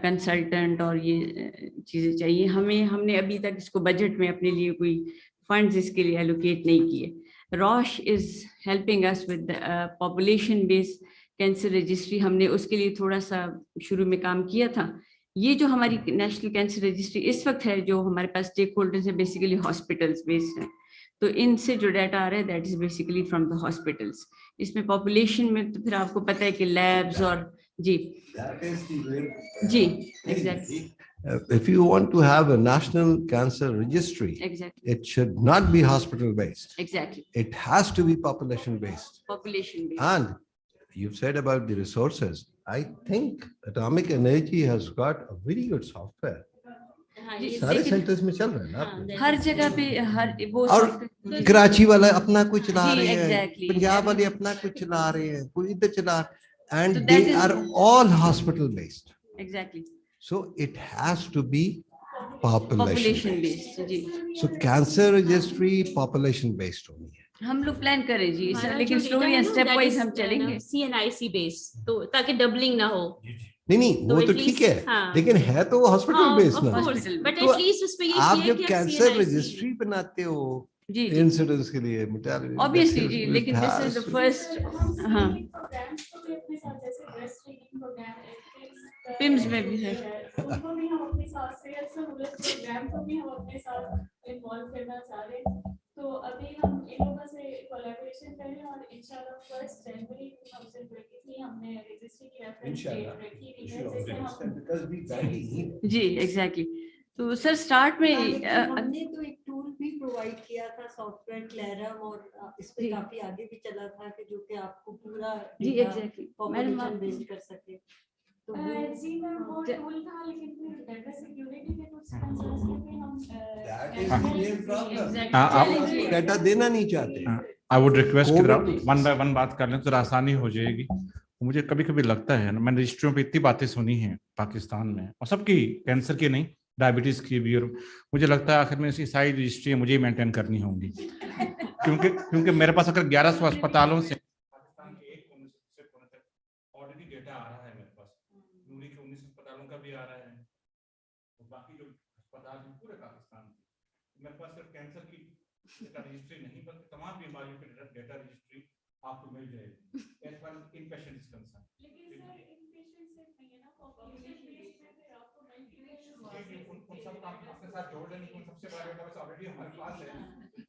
कंसल्टेंट और ये चीज़ें चाहिए. हमने अभी तक इसको बजट में अपने लिए कोई फंड्स इसके लिए एलोकेट नहीं किए. Roche is helping us with population based cancer registry, हमने उसके लिए थोड़ा सा शुरू में काम किया था. ये जो हमारी नेशनल कैंसर रजिस्ट्री इस वक्त है जो हमारे पास स्टेक होल्डर्स है बेसिकली हॉस्पिटल्स बेस्ड है, तो इनसे जो डाटा आ रहा है that is basically from the hospitals. इसमें पॉपुलेशन में तो फिर आपको पता है कि लैब्स और जी exactly. If you want to have a national cancer registry, Exactly. it should not be hospital based. Exactly. It has to be population based. Population based. And you've said about the resources. I think atomic energy has got a very good software. सारे centres में चल रहे हैं ना, हर जगह पे हर वो और कराची वाला अपना कुछ चला रहे हैं, exactly. पंजाब वाले अपना कुछ चला रहे हैं, कोई इधर चला, and they are all hospital based. Exactly. So it has to be population based. Ji. So cancer registry population based होनी है. हम लोग प्लान करें जी, लेकिन स्लोली एंड स्टेप वाइज हम चलेंगे. CNIC बेस तो ताकि डबलिंग ना हो. नहीं वो तो ठीक है, लेकिन है तो वो हॉस्पिटल बेस्ड ना. बट एटलीस्ट उस पे ये आप जब कैंसर रजिस्ट्री बनाते हो इंसिडेंट्स के लिए ऑब्वियसली जी, लेकिन दिस इज द फर्स्ट. हाँ पिम्स में भी है. उनको भी हम अपने साथ सेल्स प्रोग्राम को भी हम अपने साथ इन्वॉल्व करना चाह रहे हैं. तो अभी हम इन लोगों से कोलैबोरेशन करें और इंशाल्लाह 1st January 2023 हमने रजिस्ट्री की रेफरेंस डेट रखी हुई है जिससे हम जी एग्जैक्टली. تو سر اسٹارٹ میں ہم نے تو ایک ٹول بھی پرووائڈ کیا تھا سافٹ ویئر کلیرم اور اس پہ کافی آگے بھی چلا تھا کہ جو کہ آپ کو پورا جی ایگزیکٹلی پاپولیشن بیسڈ کر سکے. جی میم وہ ٹول تھا لیکن پھر ڈیٹا سیکیورٹی کے کچھ کنسرنس کے پہ ہم ڈیٹا دینا نہیں چاہتے. I would request کہ ون بائی ون بات کر لیں تو آسانی ہو جائے گی. مجھے کبھی کبھی لگتا ہے میں نے رجسٹریوں پہ اتنی باتیں سنی ہیں پاکستان میں, اور سب کی, کینسر کی نہیں, ڈائبٹیز کی بھی, اور مجھے لگتا ہے آخر میں اسی ساری رجسٹری مجھے ہی مینٹین کرنی ہوں گی, کیونکہ میرے پاس اگر 1100 اسپتالوں سے آلریڈی ڈیٹا آ رہا ہے, میرے پاس نوری کے 19 اسپتالوں کا بھی آ رہا ہے, باقی جو اسپتال ہیں پورے پاکستان میں, میرے پاس صرف کینسر کی ڈیٹا رجسٹری نہیں بلکہ تمام بیماریوں کی ڈیٹا رجسٹری آپ کو مل جائے گی as far as in patient is concern. لیکن سر ان پیشنٹ سے نہیں ہے نا, پاپولیشن بیس میں پھر آپ کو ملٹی پیشنٹ ان سب کا اپنے ساتھ جوڑ لیں, ان سب سے بڑا ڈیٹا بیس آلریڈی ہمارے پاس ہے,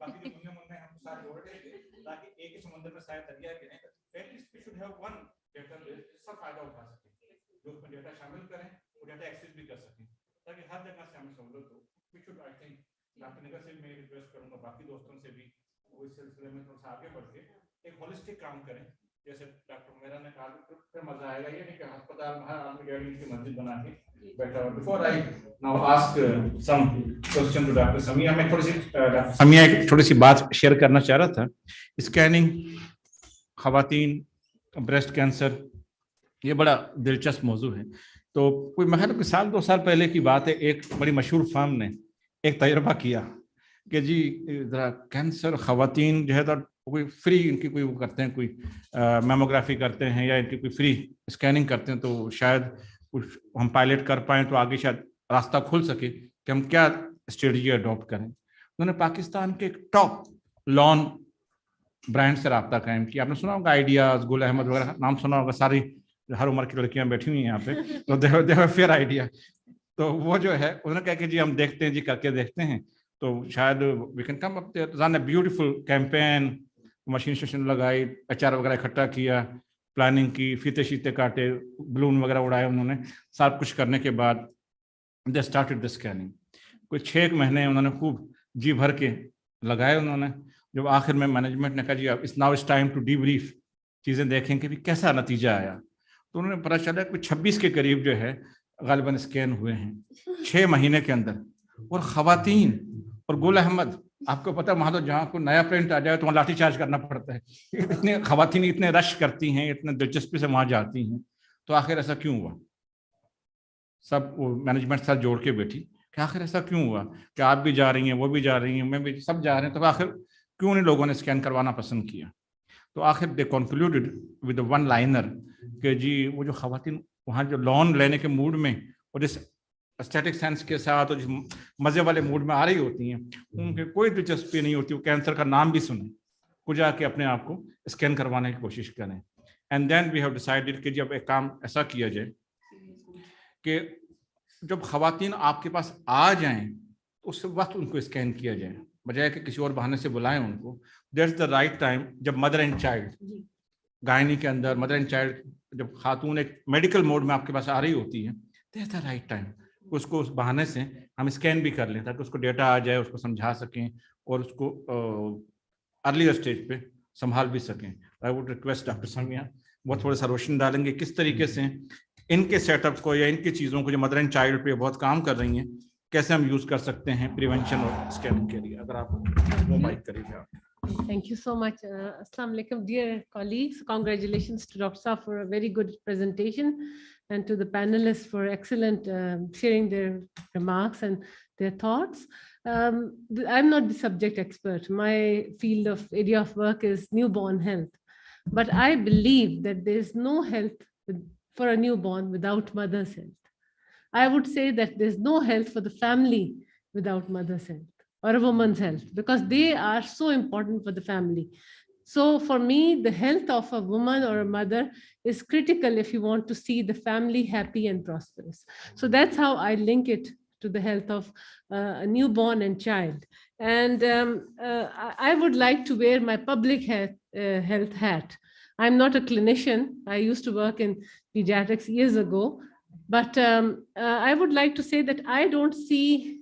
باقی جو مننے ہم ساتھ جوڑ لیں گے تاکہ ایک ہی سمندر میں شاید دریا کے نہیں, at least we should have one database سب فائدہ اٹھا سکیں, جو اس میں ڈیٹا شامل کریں وہ ڈیٹا ایکسس بھی کر سکیں تاکہ ہر جگہ سے ہمیں سہولت ہو. We should I think doctor Nagar سے میں ریکویسٹ کروں گا, باقی دوستوں سے بھی, وہ اس سلسلے میں تھوڑا سا آگے بڑھ کے ایک ہولسٹک کام کریں. جیسے ڈاکٹر میرا نے کہا پھر مزہ آئے گا, یہ نہیں کہ ہسپتال میں ہر آدمی 1.5 انچ کی مسجد بنا کے بیٹھا ہوا. Before I now ask some question to doctor Sumaiya, میں تھوڑی سی ڈاکٹر سمیہ ایک تھوڑی سی بات شیئر کرنا چاہ رہا تھا. اسکیننگ خواتین بریسٹ کینسر یہ بڑا دلچسپ موضوع ہے. تو کوئی میں کوئی سال 2 سال پہلے کی بات ہے, ایک بڑی مشہور فرم نے ایک تجربہ کیا کہ جی ذرا کینسر خواتین جو ہے تو کوئی فری ان کی کوئی وہ کرتے ہیں, کوئی میموگرافی کرتے ہیں یا ان کی کوئی فری اسکیننگ کرتے ہیں, تو شاید کچھ ہم پائلٹ کر پائیں تو آگے شاید راستہ کھل سکے کہ ہم کیا اسٹریٹجی اڈاپٹ کریں. انہوں نے پاکستان کے ایک ٹاپ لان برانڈ سے رابطہ قائم کیا. آپ نے سنا ہوگا آئیڈیاز, گل احمد وغیرہ نام سنا ہوگا, ساری ہر عمر کی لڑکیاں بیٹھی ہوئی ہیں یہاں پہ, تو دے ہیو فیئر آئیڈیا. تو وہ جو ہے انہوں نے کہا کہ جی ہم دیکھتے ہیں, جی کر کے دیکھتے ہیں, تو شاید we can come up a beautiful campaign. Machine ششن لگائی, اچار وغیرہ اکٹھا کیا, پلاننگ کی, فیتے شیتے کاٹے, بلون وغیرہ اڑائے انہوں نے. سب کچھ کرنے کے بعد دے اسٹارٹڈ دا اسکیننگ. کوئی 6 مہینے انہوں نے خوب جی بھر کے لگائے انہوں نے. جب آخر میں مینجمنٹ نے کہا جی اب now it's time to debrief, چیزیں دیکھیں کہ کیسا نتیجہ آیا, تو انہوں نے پتہ چلا کوئی 26 کے قریب جو ہے غالباً اسکین ہوئے ہیں 6 مہینے کے اندر. اور خواتین اور گل احمد, آپ کو پتا وہاں تو جہاں کوئی نیا پرنٹ آ جائے تو وہاں لاٹھی چارج کرنا پڑتا ہے. اتنے خواتین اتنے رش کرتی ہیں, اتنے دلچسپی سے وہاں جاتی ہیں. تو آخر ایسا کیوں ہوا؟ سب وہ مینجمنٹ ساتھ جوڑ کے بیٹھی کہ آخر ایسا کیوں ہوا کہ آپ بھی جا رہی ہیں, وہ بھی جا رہی ہیں, میں بھی, سب جا رہے ہیں, تو آخر کیوں نہیں لوگوں نے اسکین کروانا پسند کیا؟ تو آخر دے کنکلوڈڈ ود ون لائنر کہ جی وہ جو خواتین وہاں جو لون لینے کے موڈ میں اور جس اسٹیٹک سینس کے ساتھ اور جس مزے والے موڈ میں آ رہی ہوتی ہیں, ان کی کوئی دلچسپی نہیں ہوتی وہ کینسر کا نام بھی سنیں, وہ جا کے اپنے آپ کو اسکین کروانے کی کوشش کریں. And then we have decided کہ جب ایک کام ایسا کیا جائے کہ جب خواتین آپ کے پاس آ جائیں اس وقت ان کو اسکین کیا جائے, بجائے کہ کسی اور بہانے سے بلائیں ان کو. That's the right time. جب مدر اینڈ چائلڈ گائنی کے اندر مدر اینڈ چائلڈ جب خاتون ایک میڈیکل موڈ میں آپ کے پاس آ رہی ہوتی ہے, دیٹس دا رائٹ ٹائم. اس کو اس بہانے سے ہم اسکین بھی کر لیں تاکہ اس کو ڈیٹا آ جائے, اس کو سمجھا سکیں اور اس کو ارلی اسٹیج پہ سنبھال بھی سکیں. I would request doctor Sumaiya وہ تھوڑا سا روشن ڈالیں گے کس طریقے سے ان کے سیٹ اپ کو یا ان کی چیزوں کو جو مدر اینڈ چائلڈ پہ بہت کام کر رہی ہیں کیسے ہم یوز کر سکتے ہیں پریونشن اور اسکیننگ کے لیے. اگر آپ وہ مائک کریے آپ. Thank you so much. Assalamu alaikum, dear colleagues. Congratulations to Dr. Saab for a very good presentation and to the panelists for excellent sharing their remarks and their thoughts. I'm not the subject expert. My field of area of work is newborn health. But I believe that there is no health for a newborn without mother's health. I would say that there's no health for the family without mother's health or a woman's health, because they are so important for the family. So for me, the health of a woman or a mother is critical if you want to see the family happy and prosperous. So that's how I link it to the health of a newborn and child. And I would like to wear my public health hat. I'm not a clinician. I used to work in pediatrics years ago. But I would like to say that I don't see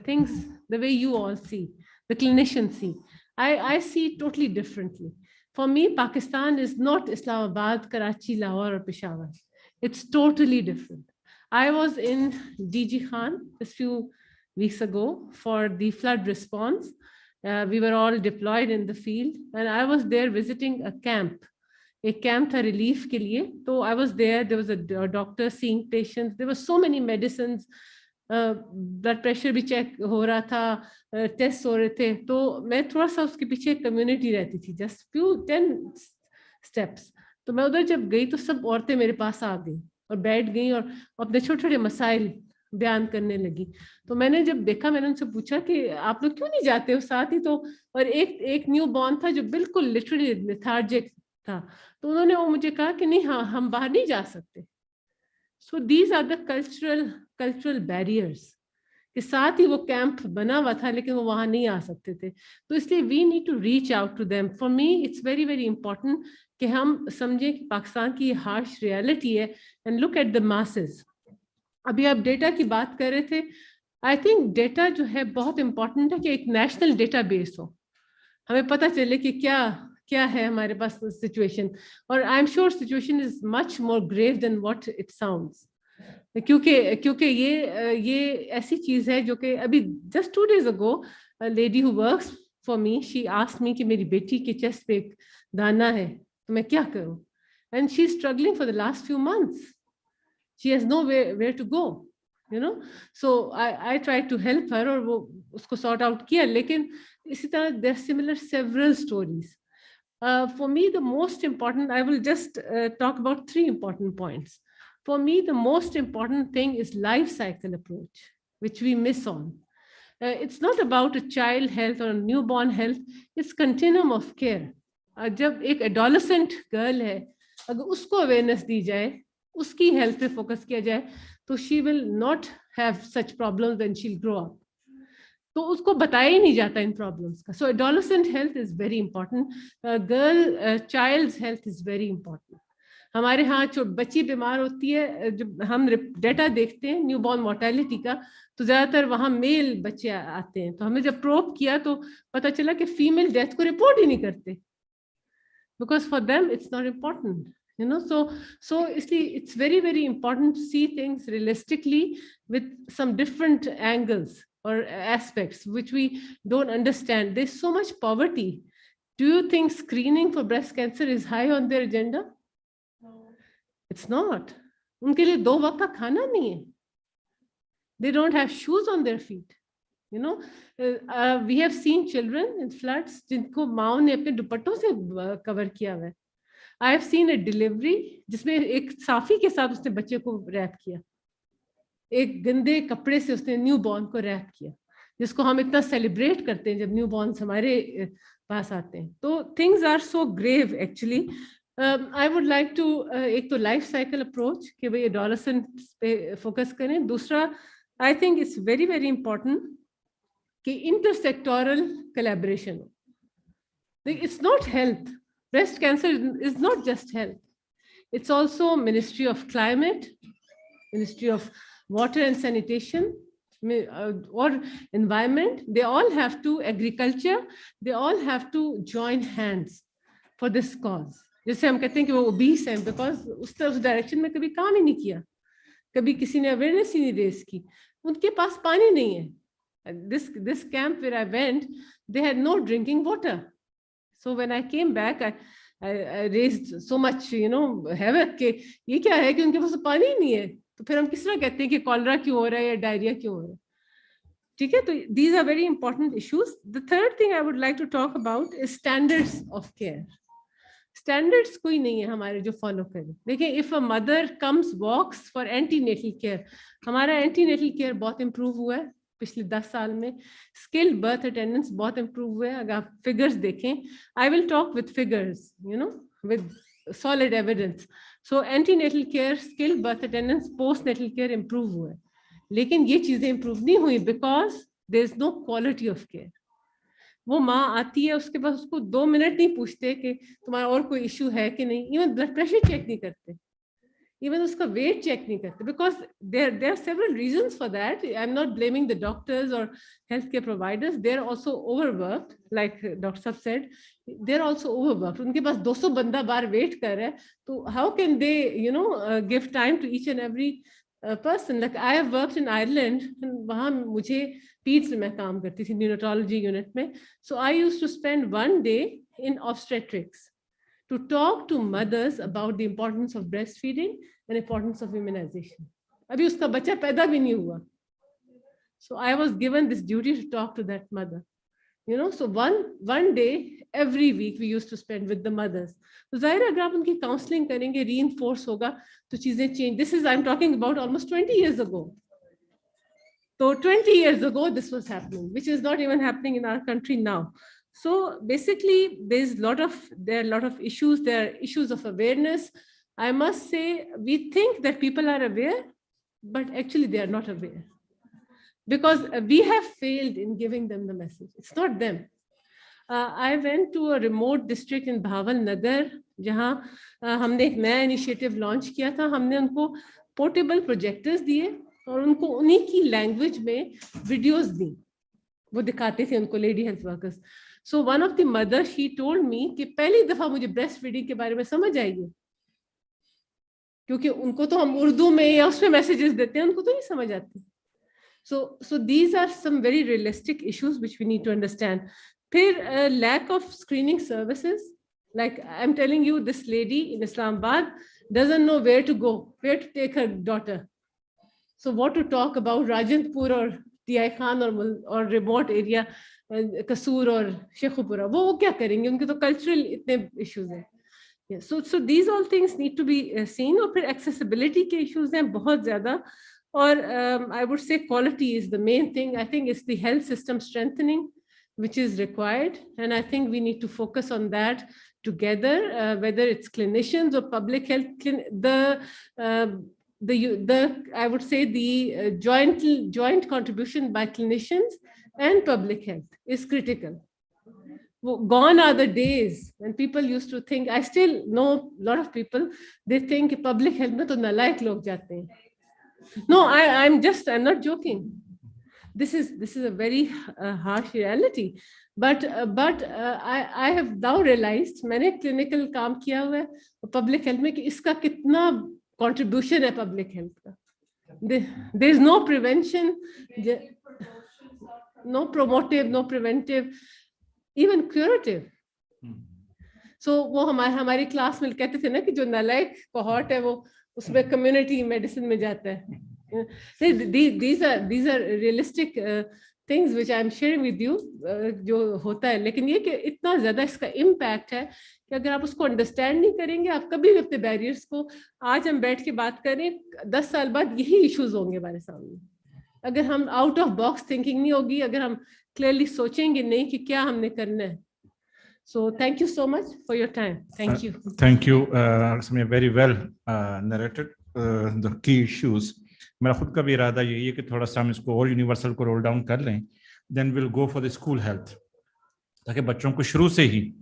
things the way you all see, the clinicians see. I see totally differently. For me, Pakistan is not Islamabad, Karachi, Lahore, or Peshawar. It's totally different. I was in DG Khan just a few weeks ago for the flood response. We were all deployed in the field, and I was there visiting a camp. A camp tha relief ke liye. So I was there. There was a doctor seeing patients. There were so many medicines. Blood pressure भी check हो रहा था, test हो रहे थे. तो मैं थोड़ा सा उसके पीछे कम्युनिटी रहती थी, जस्ट फ्यू 10 स्टेप्स. तो मैं उधर जब गई तो सब औरतें मेरे पास आ गई और बैठ गई और अपने छोटे छोटे मसाइल बयान करने लगी. तो मैंने जब देखा, मैंने उनसे पूछा कि आप लोग क्यों नहीं जाते हो साथ ही. तो और एक न्यू बॉर्न था जो बिल्कुल लिटरली लेथार्जिक था. तो उन्होंने वो मुझे कहा कि नहीं, हाँ हम बाहर नहीं जा सकते. So these are the cultural barriers. के साथ ही वो कैंप बना हुआ था लेकिन वो वहां नहीं आ सकते थे. तो इसलिए we need to reach out to them. For me, it's very very important कि हम समझें कि पाकिस्तान की harsh reality है and look at the masses. अभी आप डेटा की बात कर रहे थे. I think डेटा जो है बहुत important है कि एक नेशनल डेटाबेस हो, हमें पता चले कि क्या है हमारे पास सिचुएशन. और I am sure situation is much more grave than what it sounds. क्योंकि ये ऐसी चीज है जो कि अभी just 2 days ago lady who works for me, she asked me कि मेरी बेटी के चेस्ट पे एक दाना है तो मैं क्या करूं. And she is struggling for the last few months. She has nowhere to go, you know. So I tried to help her और वो उसको sort out किया. लेकिन इसी तरह there are similar several stories. For me, the most important, I will just talk about 3 important points. For me, the most important thing is life cycle approach, which we miss on. It's not about a child health or a newborn health, it's continuum of care. जब एक adolescent girl है, अगर उसको awareness दी जाए, उसकी health पे focus किया जाए, तो she will not have such problems when she'll grow up. तो उसको बताया ही नहीं जाता इन प्रॉब्लम्स का. So adolescent health is very important. Girl childs health is very important. हमारे यहाँ जो बच्ची बीमार होती है, जब हम डेटा देखते हैं न्यूबॉर्न मोर्टेलिटी का, तो ज्यादातर वहाँ मेल बच्चे आते हैं. तो हमें जब प्रोब किया तो पता चला कि फीमेल डेथ को रिपोर्ट ही नहीं करते, because for them it's not important, you know. So it's very very important to see things realistically with some different angles or aspects which we don't understand. There's so much poverty. Do you think screening for breast cancer is high on their agenda? No. It's not. उनके लिए 2 वक्त का खाना नहीं है. They don't have shoes on their feet, you know. We have seen children in floods जिनको माओ ने अपने दुपट्टों से कवर किया हुआ है. I have seen a delivery जिसमें एक साफी के साथ उसने बच्चे को रैप किया, एक गंदे कपड़े से उसने न्यू बॉर्न को रैप किया, जिसको हम इतना सेलिब्रेट करते हैं जब न्यू बॉर्न्स हमारे पास आते हैं. तो things are so grave actually. I would like to, एक तो लाइफ साइकिल अप्रोच कि भाई एडोलेसेंट पे फोकस करें. दूसरा, I think it's very very important कि इंटरसेक्टोरल कोलैबोरेशन हो. It's not health. Breast cancer is not just health. It's also Ministry of Climate, Ministry of Water and Sanitation, or Environment. They all have to, agriculture, they all have to join hands for this cause. जैसे हम कहते हैं कि वो obese हैं because उस direction में कभी काम ही नहीं किया, कभी किसी ने अवेयरनेस ही नहीं रेस की. उनके पास पानी नहीं है. This camp where I went, they had no drinking water. So when I came back, I raised so much, you know, havoc कि ये क्या है कि उनके पास पानी ही नहीं है. तो फिर हम किस तरह कहते हैं कि कॉलरा क्यों हो रहा है या डायरिया क्यों हो रहा है. ठीक है, तो these are very important issues. The third thing I would like to talk about is standards of care. Standards कोई नहीं है हमारे जो फॉलो करें. देखिए, if a mother comes walks for antenatal care, हमारा antenatal care बहुत इम्प्रूव हुआ है पिछले 10 साल में. स्किल्ड बर्थ अटेंडेंस बहुत इम्प्रूव हुआ है. अगर आप फिगर्स देखें, I will talk with figures, you know, with solid evidence. So antenatal care, skilled birth attendance, postnatal care improve हुआ है. लेकिन ये चीजें इम्प्रूव नहीं हुई because there is no quality of care. वो माँ आती है, उसके पास उसको 2 मिनट नहीं पूछते कि तुम्हारा और कोई इश्यू है कि नहीं. इवन ब्लड प्रेशर चेक नहीं करते. even uska weight check nahi karte, because there are several reasons for that. I'm not blaming the doctors or healthcare providers. They're also overworked, like Dr. Sab said. They're also overworked. Unke paas 200 banda baar wait kar raha hai, so how can they, give time to each and every person? Like I have worked in Ireland, and wahan mujhe peds mein kaam karti thi, neonatology unit mein. So I used to spend one day in obstetrics to talk to mothers about the importance of breastfeeding and importance of immunization. Abhi uska bacha paida bhi nahi hua. So I was given this duty to talk to that mother. So one day every week we used to spend with the mothers. So zahir agar aap unki counseling karenge, reinforce hoga, to cheezein change. This is, I'm talking about almost 20 years ago. So 20 years ago this was happening, which is not even happening in our country now. So basically there are a lot of issues. There are issues of awareness. I must say, we think that people are aware, but actually they are not aware, because we have failed in giving them the message. It's not them. I went to a remote district in Bhaval Nagar, जहाँ हमने एक नया initiative launch किया था. हमने उनको portable projectors दिए और उनको उन्हीं की language में videos दी. वो दिखाते थे उनको lady health workers. So one of the mothers, she told me कि पहली दफा मुझे breastfeeding के बारे में समझ आएगी, क्योंकि उनको तो हम उर्दू में या उसमें messages देते हैं, उनको तो नहीं समझ आती. So these are some very realistic issues which we need to understand. Phir lack of screening services. Like I'm telling you, this lady in Islamabad doesn't know where to go, where to take her daughter. So what to talk about Rajendpur or TI Khan or remote area, Kasur or Shekhupura? वो क्या करेंगे? उनके तो cultural इतने issues हैं. Yeah. So these all things need to be seen. और फिर accessibility के issues हैं बहुत ज़्यादा. Or I would say quality is the main thing. I think it's the health system strengthening which is required, and I think we need to focus on that together, whether it's clinicians or public health. I would say the joint contribution by clinicians and public health is critical. Gone are the days when people used to think. I still know a lot of people, they think public health mein to nalaik log jate hain. No, I'm not joking. This is a very harsh reality. But I have now realized, मैंने clinical काम किया हुआ है public health में, कि इसका कितना contribution है public health का. There is no prevention, no promotive, no preventive, even curative. So वो हमारी क्लास में कहते थे ना कि जो नालायक cohort है वो उसमें community medicine में जाता है. These are realistic things which I am sharing with you, जो होता है. लेकिन ये कि इतना ज़्यादा इसका impact है कि अगर आप उसको understand नहीं करेंगे, आप कभी भी अपने barriers को, आज हम बैठ के बात करें, 10 साल बाद यही issues होंगे हमारे सामने. अगर हम out of box thinking नहीं होगी, अगर हम clearly सोचेंगे नहीं कि क्या हमने करना है. So thank you so much for your time. Thank you. Thank you. Samia very well narrated the key issues. मेरा खुद का भी इरादा यही है कि थोड़ा सा हम इसको और यूनिवर्सल को रोल डाउन कर लें. Then we'll go for the school health, ताकि बच्चों को शुरू से ही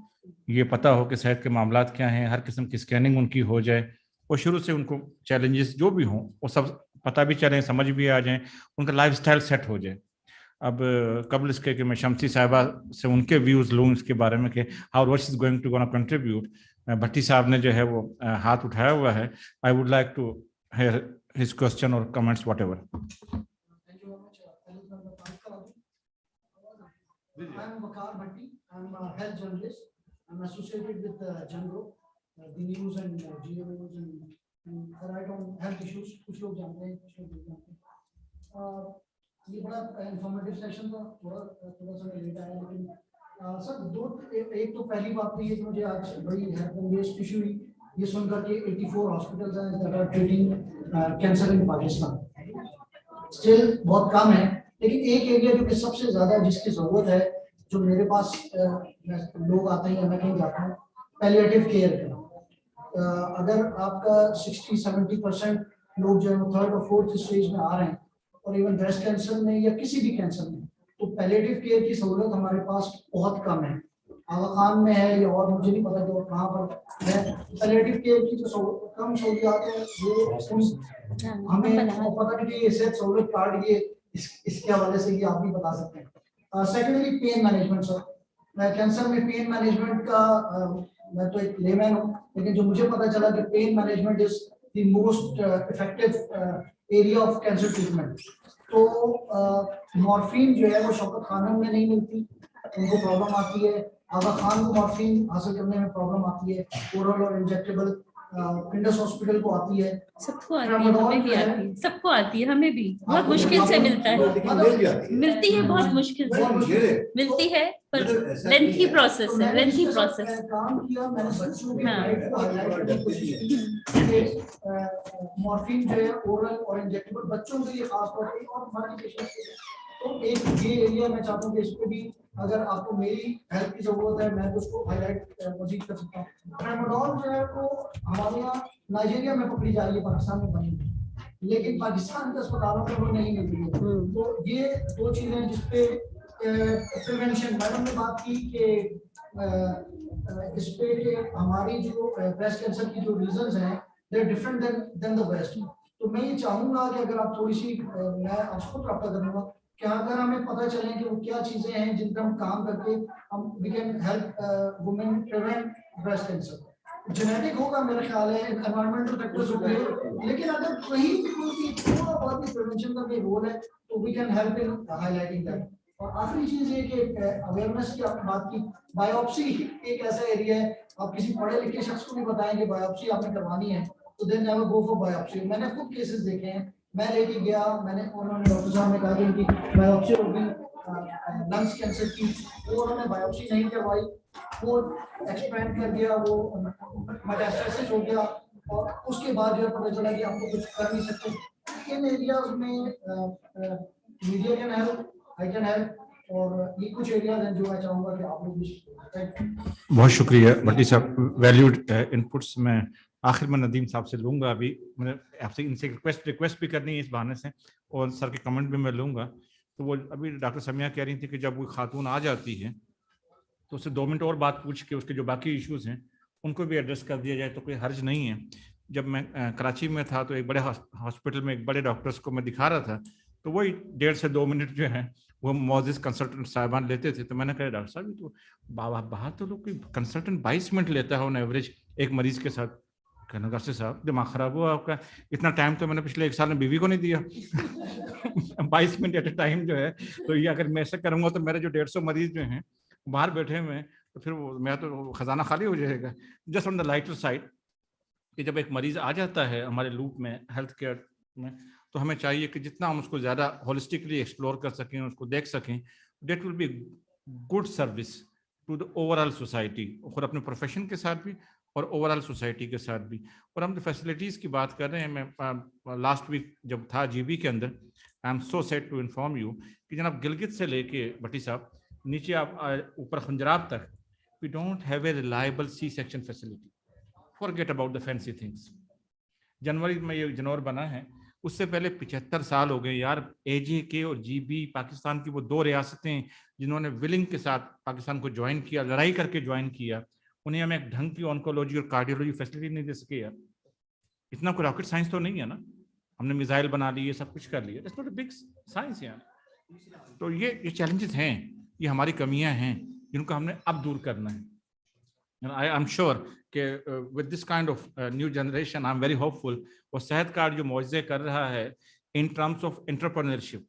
ये पता हो कि सेहत के मामलात क्या हैं, हर किस्म की स्कैनिंग उनकी हो जाए और शुरू से उनको चैलेंजेस जो भी हों वो सब पता भी चलें, समझ भी आ जाएं, उनका लाइफस्टाइल सेट हो जाए. अब कबल इसके कि मैं शमसी साहिबा से उनके व्यूज़ लूँ इसके बारे में कि how what is going to gonna contribute. Bhatti साहब ने जो है वो हाथ उठाया हुआ है. I would like to hear his question or comments, whatever. Thank you very much. I am Vakar Bhatti. I am a health journalist. I am associated with Jangro, the news and GA news, and I write on health issues. कुछ लोग जानते हैं, कुछ लोग नहीं जानते. ये बड़ा informative session था. थोड़ा सा लेट आया, लेकिन सर एक तो पहली बात तो ये कि मुझे आज बड़ी हेल्थ इशू हुई ये सुनकर के 84 हॉस्पिटल्स हैं that are treating cancer in Pakistan. Still बहुत कम है, लेकिन एक एरिया जो कि सबसे ज्यादा जिसकी जरूरत है, जो मेरे पास लोग आते हैं या मैं कहीं जाता हूँ, पैलिएटिव केयर का. अगर आपका 60-70% लोग जो है थर्ड और फोर्थ स्टेज में आ रहे हैं और इवन ब्रेस्ट कैंसर में या किसी भी कैंसर में, तो पैलिएटिव केयर की सहूलत हमारे पास बहुत कम है. आगा खान में है या और मुझे नहीं पता कि और कहाँ पर है। पैलिएटिव केयर की जो कम सहूलियात है वो हमें पता नहीं कि ये सेहत सहूलियत कार्ड ये इसके हवाले से ये आप भी बता सकते हैं। Secondly pain management sir, cancer में पेन मैनेजमेंट का मैं तो एक लेमैन हूँ, लेकिन जो मुझे पता चला कि pain management is the most effective area of cancer treatment. तो मॉर्फिन जो है वो शौकत खानों में नहीं मिलती, उनको प्रॉब्लम आती है। आगा खान को मॉर्फिन हासिल करने में प्रॉब्लम आती है, ओरल और इंजेक्टेबल इंडस हॉस्पिटल को आती है, सबको आती है, हमें भी आती है, सबको आती है, हमें भी बहुत मुश्किल से मिलता है, मिलती है बहुत मुश्किल से मिलती है, पर लेंथी प्रोसेस है, लेंथी प्रोसेस। काम किया मैंने बच्चों के राइट को हाईलाइट करने की कोशिश की। मॉर्फिन जो है ओरल और इंजेक्टेबल बच्चों के लिए खास तौर पे और बाकी पेशेंट्स के लिए, तो एक ये एरिया मैं चाहता हूँ कि इस पे भी अगर आपको मेरी हेल्प की जरूरत है मैं तो उसको हाईलाइट मजीद कर सकता हूँ। ट्रामाडोल जो है वो हमारे यहाँ नाइजीरिया में पकड़ी जा रही है, पाकिस्तान में बनी है, लेकिन पाकिस्तान के अस्पतालों में वो नहीं मिल रही है। तो ये दो चीजें जिसपे प्रिवेंशन, मैडम ने बात की कि इस पे कि हमारी जो ब्रेस्ट कैंसर की जो रीजंस हैं they different then the waste. तो मैं ये चाहूंगा कि अगर आप थोड़ी सी मैं आपको रब्ता करूंगा कि अगर हमें पता चले कि वो क्या चीजें हैं जिन पर हम काम करके हम we can help women prevent breast cancer. Genetic होगा मेरा ख्याल है, एनवायरमेंटल फैक्टर्स होंगे, लेकिन अगर कहीं भी कोई थोड़ा बहुत भी प्रिवेंशन का भी रोल है तो we can help in highlighting that. और आखिरी चीज ये कि अवेयरनेस की आपने बात की, बायोप्सी एक ऐसा एरिया है, आप किसी पढ़े लिखे शख्स को भी बताएंगे बायोप्सी आपने करवानी है तो then never go for biopsy. मैंने खुद केसेस देखे हैं, मैं लेके गया, मैंने उन्होंने डॉक्टर साहब ने कहा कि इनकी बायोप्सी होगी लंग्स कैंसर की, वो उन्होंने बायोप्सी नहीं करवाई, वो एक्सपैंड कर गया, वो मेटास्टेसिस हो गया और उसके बाद जो पता चला कि आपको कुछ कर नहीं सकते। इन एरियाज में media can help, I can help, और ये कुछ एरियाज हैं जो मैं चाहूंगा कि आप लोग भी। बहुत शुक्रिया भट्टी साहब, वैल्यूड इनपुट्स। मैं आखिर में नदीम साहब से लूंगा, अभी मैंने आपसे इनसे रिक्वेस्ट भी करनी है इस बहाने से, और सर के कमेंट भी मैं लूंगा। तो वो अभी डॉक्टर समिया कह रही थी कि जब कोई खातून आ जाती है तो उससे 2 मिनट और बात पूछ के उसके जो बाकी इश्यूज हैं उनको भी एड्रेस कर दिया जाए तो कोई हर्ज नहीं है। जब मैं कराची में था तो एक बड़े हॉस्पिटल में एक बड़े डॉक्टर्स को मैं दिखा रहा था, तो वही 1.5 से 2 मिनट जो है वो मौजिज कंसल्टेंट साहिबान लेते थे। तो मैंने कहा डॉक्टर साहब तो बाहर तो लोग कंसल्टेंट 22 मिनट लेता है ऑन एवरेज एक मरीज के साथ। कहना डॉक्टर साहब दिमाग खराब हुआ आपका, इतना टाइम तो मैंने पिछले 1 साल में बीवी को नहीं दिया 22 मिनट एट ए टाइम जो है। तो ये अगर मैं ऐसा करूंगा तो मेरे जो 150 मरीज जो हैं बाहर बैठे हुए हैं तो फिर वो मेरा तो खजाना खाली हो जाएगा। Just on the lighter side कि जब एक मरीज आ जाता है हमारे लूप में हेल्थ केयर में, तो हमें चाहिए कि जितना हम उसको ज़्यादा होलिस्टिकली एक्सप्लोर कर सकें, उसको देख सकें, that will be good service to the overall society, और अपने प्रोफेशन के साथ भी और ओवरऑल सोसाइटी के साथ भी। और हम जो फैसिलिटीज़ की बात कर रहे हैं, मैं लास्ट वीक जब था जीबी के अंदर, I am so sad to inform you कि जनाब गिलगित से लेके भट्टी साहब नीचे आप ऊपर खंजराब तक, we don't have a reliable C section facility. Forget about the fancy things. जनवरी में ये जनौर बना है, उससे पहले 75 साल हो गए यार। AJK और GB पाकिस्तान की वो 2 रियासतें जिन्होंने विलिंग के साथ पाकिस्तान को ज्वाइन किया, लड़ाई करके ज्वाइन किया, उन्हें हमें एक ढंग की ऑन्कोलॉजी और कार्डियोलॉजी फैसिलिटी नहीं दे सके यार। इतना कोई रॉकेट साइंस तो नहीं है ना, हमने मिसाइल बना ली, ये सब कुछ कर लिया, that's not a big science यार। तो ये चैलेंजेस हैं, ये हमारी कमियां हैं जिनको हमने अब दूर करना है। And I'm sure कि with this kind of new generation, I'm very hopeful। और सेहत कार्ड जो मौजज़े कर रहा है in terms of entrepreneurship,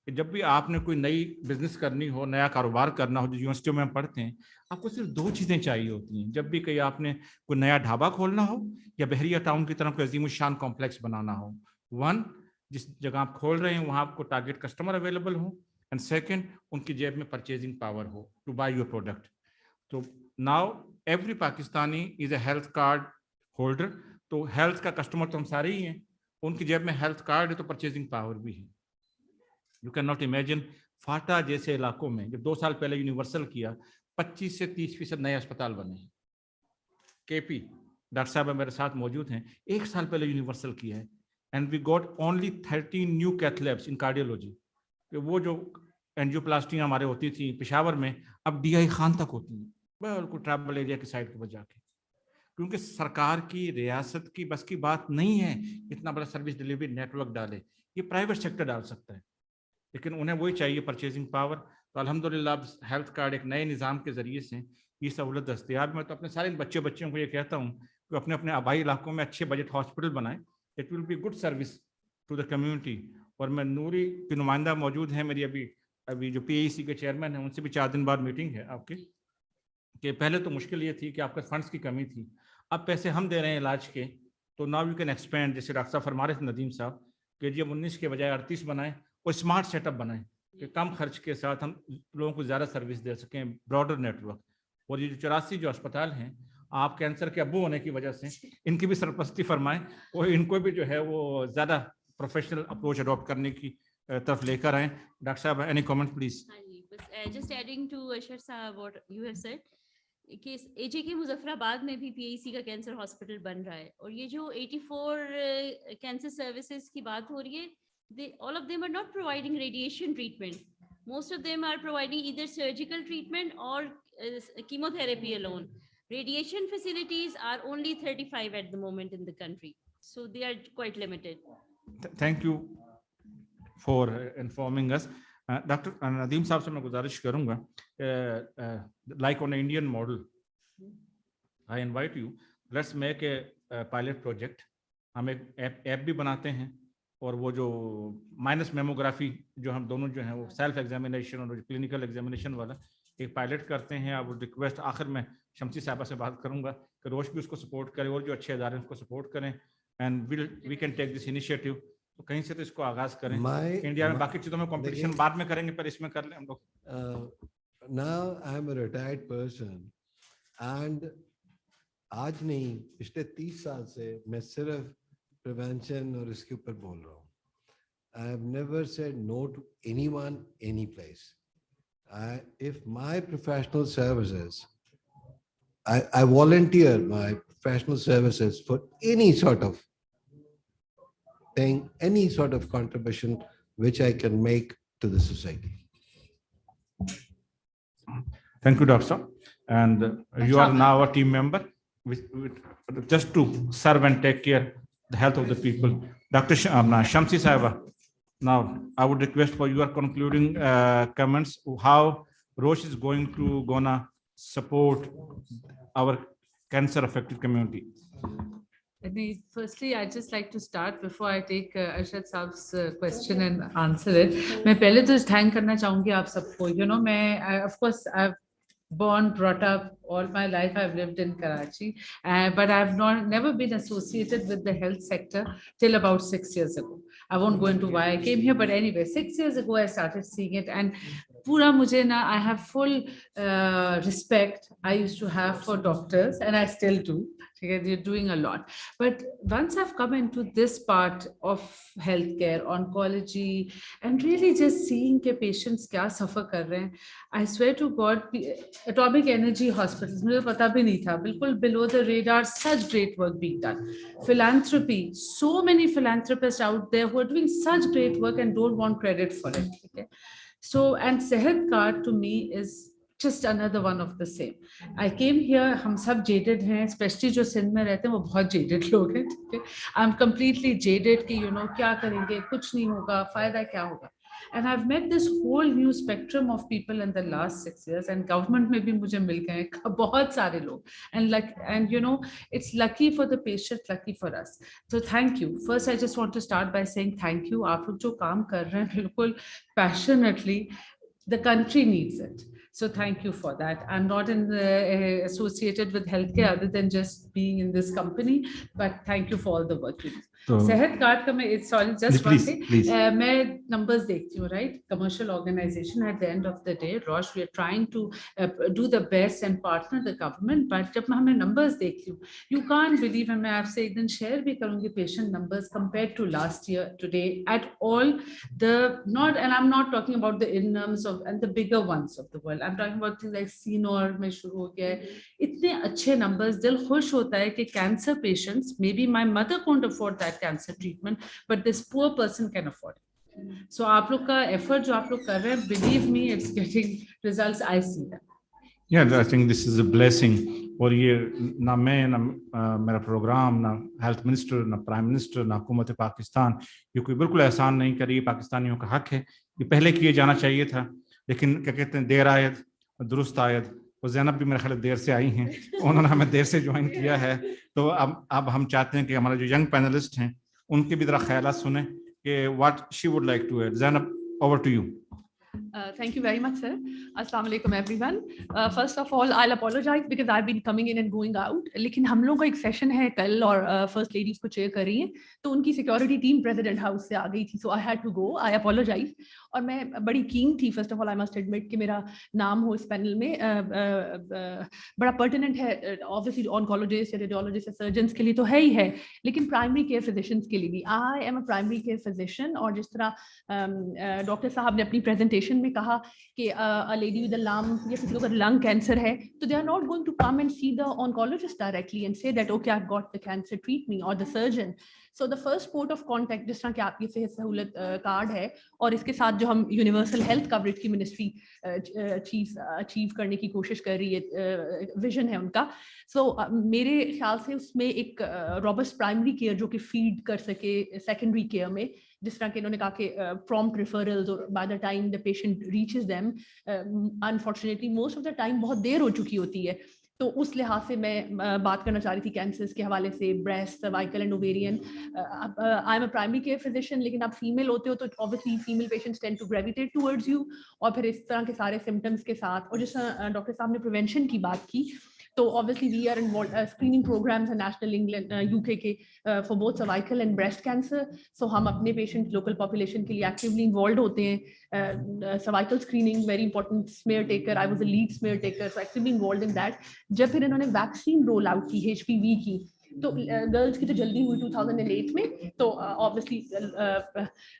कि जब भी आपने कोई नई बिजनेस करनी हो, नया कारोबार करना हो, जो यूनिवर्सिटियों में पढ़ते हैं, आपको सिर्फ 2 चीज़ें चाहिए होती हैं। जब भी कहीं आपने कोई नया ढाबा खोलना हो या बहरिया टाउन की तरफ कोई अजीमुशान कॉम्प्लेक्स बनाना हो, 1, जिस जगह आप खोल रहे हैं वहाँ आपको टारगेट कस्टमर अवेलेबल हो, एंड 2, उनकी जेब में परचेजिंग पावर हो टू बाय योर प्रोडक्ट। तो now every Pakistani is a health card holder. तो हेल्थ का कस्टमर तो हम सारे ही हैं, उनकी जेब में हेल्थ कार्ड है तो परचेजिंग पावर भी है। यू कैन नॉट इमेजिन फाटा जैसे इलाकों में जब 2 साल पहले यूनिवर्सल किया, 25 से 30% नए अस्पताल बने हैं। KP डॉक्टर साहब मेरे साथ मौजूद हैं, 1 साल पहले यूनिवर्सल किया है, and we got only 13 new cath labs in cardiology. वो जो एंजियोप्लास्टियाँ हमारे होती थी पेशावर में, अब DI खान तक होती हैं। बिल्कुल ट्राइबल एरिया की साइड पर जाके, क्योंकि सरकार की रियासत की बस की बात नहीं है इतना बड़ा सर्विस डिलीवरी नेटवर्क डाले, ये प्राइवेट सेक्टर डाल सकता है, लेकिन उन्हें वही चाहिए परचेजिंग पावर। तो अल्हम्दुलिल्लाह अब हेल्थ कार्ड एक नए निज़ाम के ज़रिए से ये सहूलत दस्तियाब। मैं तो अपने सारे बच्चों को ये कहता हूँ कि अपने अपने आबाई इलाकों में अच्छे बजट हॉस्पिटल बनाएं, it will be good service to the community. और मैं नूरी की नुमाइंदा मौजूद है मेरी, अभी जो PAEC के चेयरमैन हैं उनसे भी 4 दिन बाद मीटिंग है आपकी, कि पहले तो मुश्किल ये थी कि आपके फंड्स की कमी थी, अब पैसे हम दे रहे हैं इलाज के, तो नाउ यू कैन एक्सपेंड। जैसे डॉक्टर साहब फरमा रहे थे नदीम साहब कि जी हम 19 के बजाय 38 बनाएं और स्मार्ट सेटअप बनाएं कि कम खर्च के साथ हम लोगों को ज़्यादा सर्विस दे सकें, ब्रॉडर नेटवर्क। और ये जो 84 जो अस्पताल हैं, आप कैंसर के अबू होने की वजह से इनकी भी सरपरस्ती फरमाएं और इनको भी जो है वो ज़्यादा प्रोफेशनल अप्रोच अडॉप्ट करने की तरफ लेकर आएँ। डॉक्टर साहब any comment please? Just adding to Ashar Saab what you have said, कि AJK मुजफ्फराबाद में भी PAEC का कैंसर हॉस्पिटल बन रहा है, और ये जो 84 कैंसर सर्विसेज की बात हो रही है, all of them are not providing radiation treatment. Most of them are providing either surgical treatment or chemotherapy alone. Radiation facilities are only 35 at the moment in the country, so they are quite limited. Thank you for informing us. Doctor Nadeem साहब से मैं गुजारिश करूंगा, like on Indian model, I invite you, let's make a pilot project. हम एक app भी बनाते हैं, और वो जो माइनस मेमोग्राफी जो हम दोनों जो हैं वो सेल्फ एग्जामिनेशन और क्लिनिकल एग्जामिनेशन वाला एक पायलट करते हैं। अब रिक्वेस्ट आखिर में शमसी साहबा से बात करूंगा कि रोश भी उसको सपोर्ट करे और जो अच्छे इदारे हैं उसको सपोर्ट करें, and we can take this initiative. तो कहीं से तो इसको आगाज करें। इंडिया में बाकी चीजों में कंपटीशन बाद में करेंगे, पर इसमें कर लें हम लोग। Now I am a retired person and आज नहीं पिछले 30 साल से मैं सिर्फ प्रिवेंशन और इसके ऊपर बोल रहा हूँ। I have never said no to anyone, any place. If my professional services, I volunteer my professional services for any sort of thing, any sort of contribution which I can make to the society. Thank you, Doctor. And you are now a team member just to serve and take care the health of the people. Dr. Shamsi Saiba, now I would request for your concluding comments, how Roche is gonna support our cancer affected community. Firstly, I'd just like to start before I take Arshad Saab's question and answer it. मैं पहले तो thank करना चाहूँगी आप सबको. You know, of course I've born, brought up, all my life I've lived in Karachi, but I've never been associated with the health sector till about 6 years ago. I won't go into why I came here, but anyway, 6 years ago I started seeing it, and pura mujhe na, I have full respect I used to have for doctors, and I still do. They're doing a lot. But once I've come into this part of healthcare, oncology, and really just seeing ke patients kya suffer kar rahe hain, I swear to God, atomic energy hospitals, mujhe pata bhi nahi tha, bilkul below the radar, such great work being done. Philanthropy, so many philanthropists out there who are doing such great work and don't want credit for it. Okay? So, and Sehat card to me is just another one of the same. I came here, हम सब jaded हैं, especially जो सिंध में रहते हैं वो बहुत jaded लोग हैं, ठीक है? I'm completely jaded कि you know क्या करेंगे, कुछ नहीं होगा, फायदा क्या होगा? And I've met this whole new spectrum of people in the last 6 years, and government में भी मुझे मिल गए बहुत सारे लोग, and you know it's lucky for the patient, lucky for us. So thank you. First, I just want to start by saying thank you. आप लोग जो काम कर रहे हैं बिल्कुल passionately, the country needs it. So thank you for that. I'm not associated with healthcare other than just being in this company, but thank you for all the work you do. सेहत card का मैं sorry just one thing, मैं numbers देखती हूँ, right? Commercial organization at the end of the day, Roche, we are trying to do the best and partner the government, but जब मैं numbers देखती हूँ, you can't believe, and मैं आपसे एक दिन share भी करूँगी patient numbers compared to last year today at all and I'm not talking about the Inams and the bigger ones of the world. I'm talking about things like Sinor में शुरू हो गया है, इतने अच्छे numbers, दिल खुश होता है कि cancer patients, maybe my mother can't afford that cancer treatment, but this poor person can afford it. So आप लोग का effort जो आप लोग कर रहे हैं, believe me, it's getting results. I see that. Yeah, I think this is a blessing. اور یہ نہ میں نہ میرا پروگرام نہ ہیلتھ منسٹر نہ پرائم منسٹر نہ حکومت پاکستان یہ کوئی بالکل احسان نہیں کری. پاکستانیوں کا حق ہے, یہ پہلے کیے جانا چاہیے تھا, لیکن کیا کہتے ہیں دیر آید درست آید. اور زینب بھی میرے خیال دیر سے آئی ہیں, انہوں نے ہمیں دیر سے جوائن کیا ہے. تو اب ہم چاہتے ہیں کہ ہمارے جو ینگ پینلسٹ ہیں ان کے بھی ذرا خیالات سنیں کہ what she would like to add. Zainab, over to you. Thank you very much, sir. Assalamu alaikum, everyone. First of all, I'll apologize because I've been coming in and going out. لیکن ہم لوگوں کا ایک سیشن ہے کل اور first ladies کو chair کر رہی ہیں, تو ان کی سیکورٹی ٹیم پریزیڈنٹ ہاؤس سے آ گئی تھی, so I had to go. I apologize. اور میں بڑی کین تھی, first of all I must admit کہ میرا نام ہو اس پینل میں. بڑا پرٹیننٹ ہے آبویسلی آنکولوجسٹ یا ریڈیولوجسٹ یا سرجنس کے لیے تو ہے ہی ہے, لیکن پرائمری کیئر فزیشنس کے لیے بھی. آئی am a primary care physician, اور جس طرح ڈاکٹر صاحب نے اپنی پریزنٹیشن میں کہا کہ لیڈی ود لنگ یا کسی کو اگر لنگ کینسر ہے تو they are not going to come and see the oncologist directly and say that okay I got the cancer, treat me, or the surgeon. So the first port of contact, جس طرح کہ آپ کی صحت سہولت card ہے اور اس کے ساتھ جو ہم یونیورسل ہیلتھ کوریج کی منسٹری اچیو کرنے کی کوشش کر رہی ہے, ویژن ہے ان کا. سو میرے خیال سے اس میں ایک روبسٹ پرائمری کیئر جو کہ فیڈ کر سکے سیکنڈری کیئر میں, جس طرح کہ انہوں نے کہا کہ پرومپٹ ریفرلز اور by the time the patient reaches them unfortunately most of the time بہت دیر ہو چکی ہوتی ہے. تو اس لحاظ سے میں بات کرنا چاہ رہی تھی کینسرز کے حوالے سے, breast, cervical and ovarian. I am a primary care physician, لیکن آپ فیمیل ہوتے ہو تو obviously female patients tend to gravitate towards you, اور پھر اس طرح کے سارے سمٹمس کے ساتھ. اور جس طرح ڈاکٹر صاحب نے پریونشن کی بات کی, تو obviously we are involved screening programmes ہیں نیشنل انگلینڈ UK کے for both cervical and breast cancer. So ہم اپنے پیشنٹ لوکل پاپولیشن کے لیے ایکٹیولی انوالوڈ ہوتے ہیں. Cervical screening very important, smear taker, I was a lead smear taker, so actually involved in that. جب پھر انہوں نے ویکسین رول آؤٹ کی HPV کی, تو گرلس کی تو جلدی ہوئی 2008 میں, تو obviously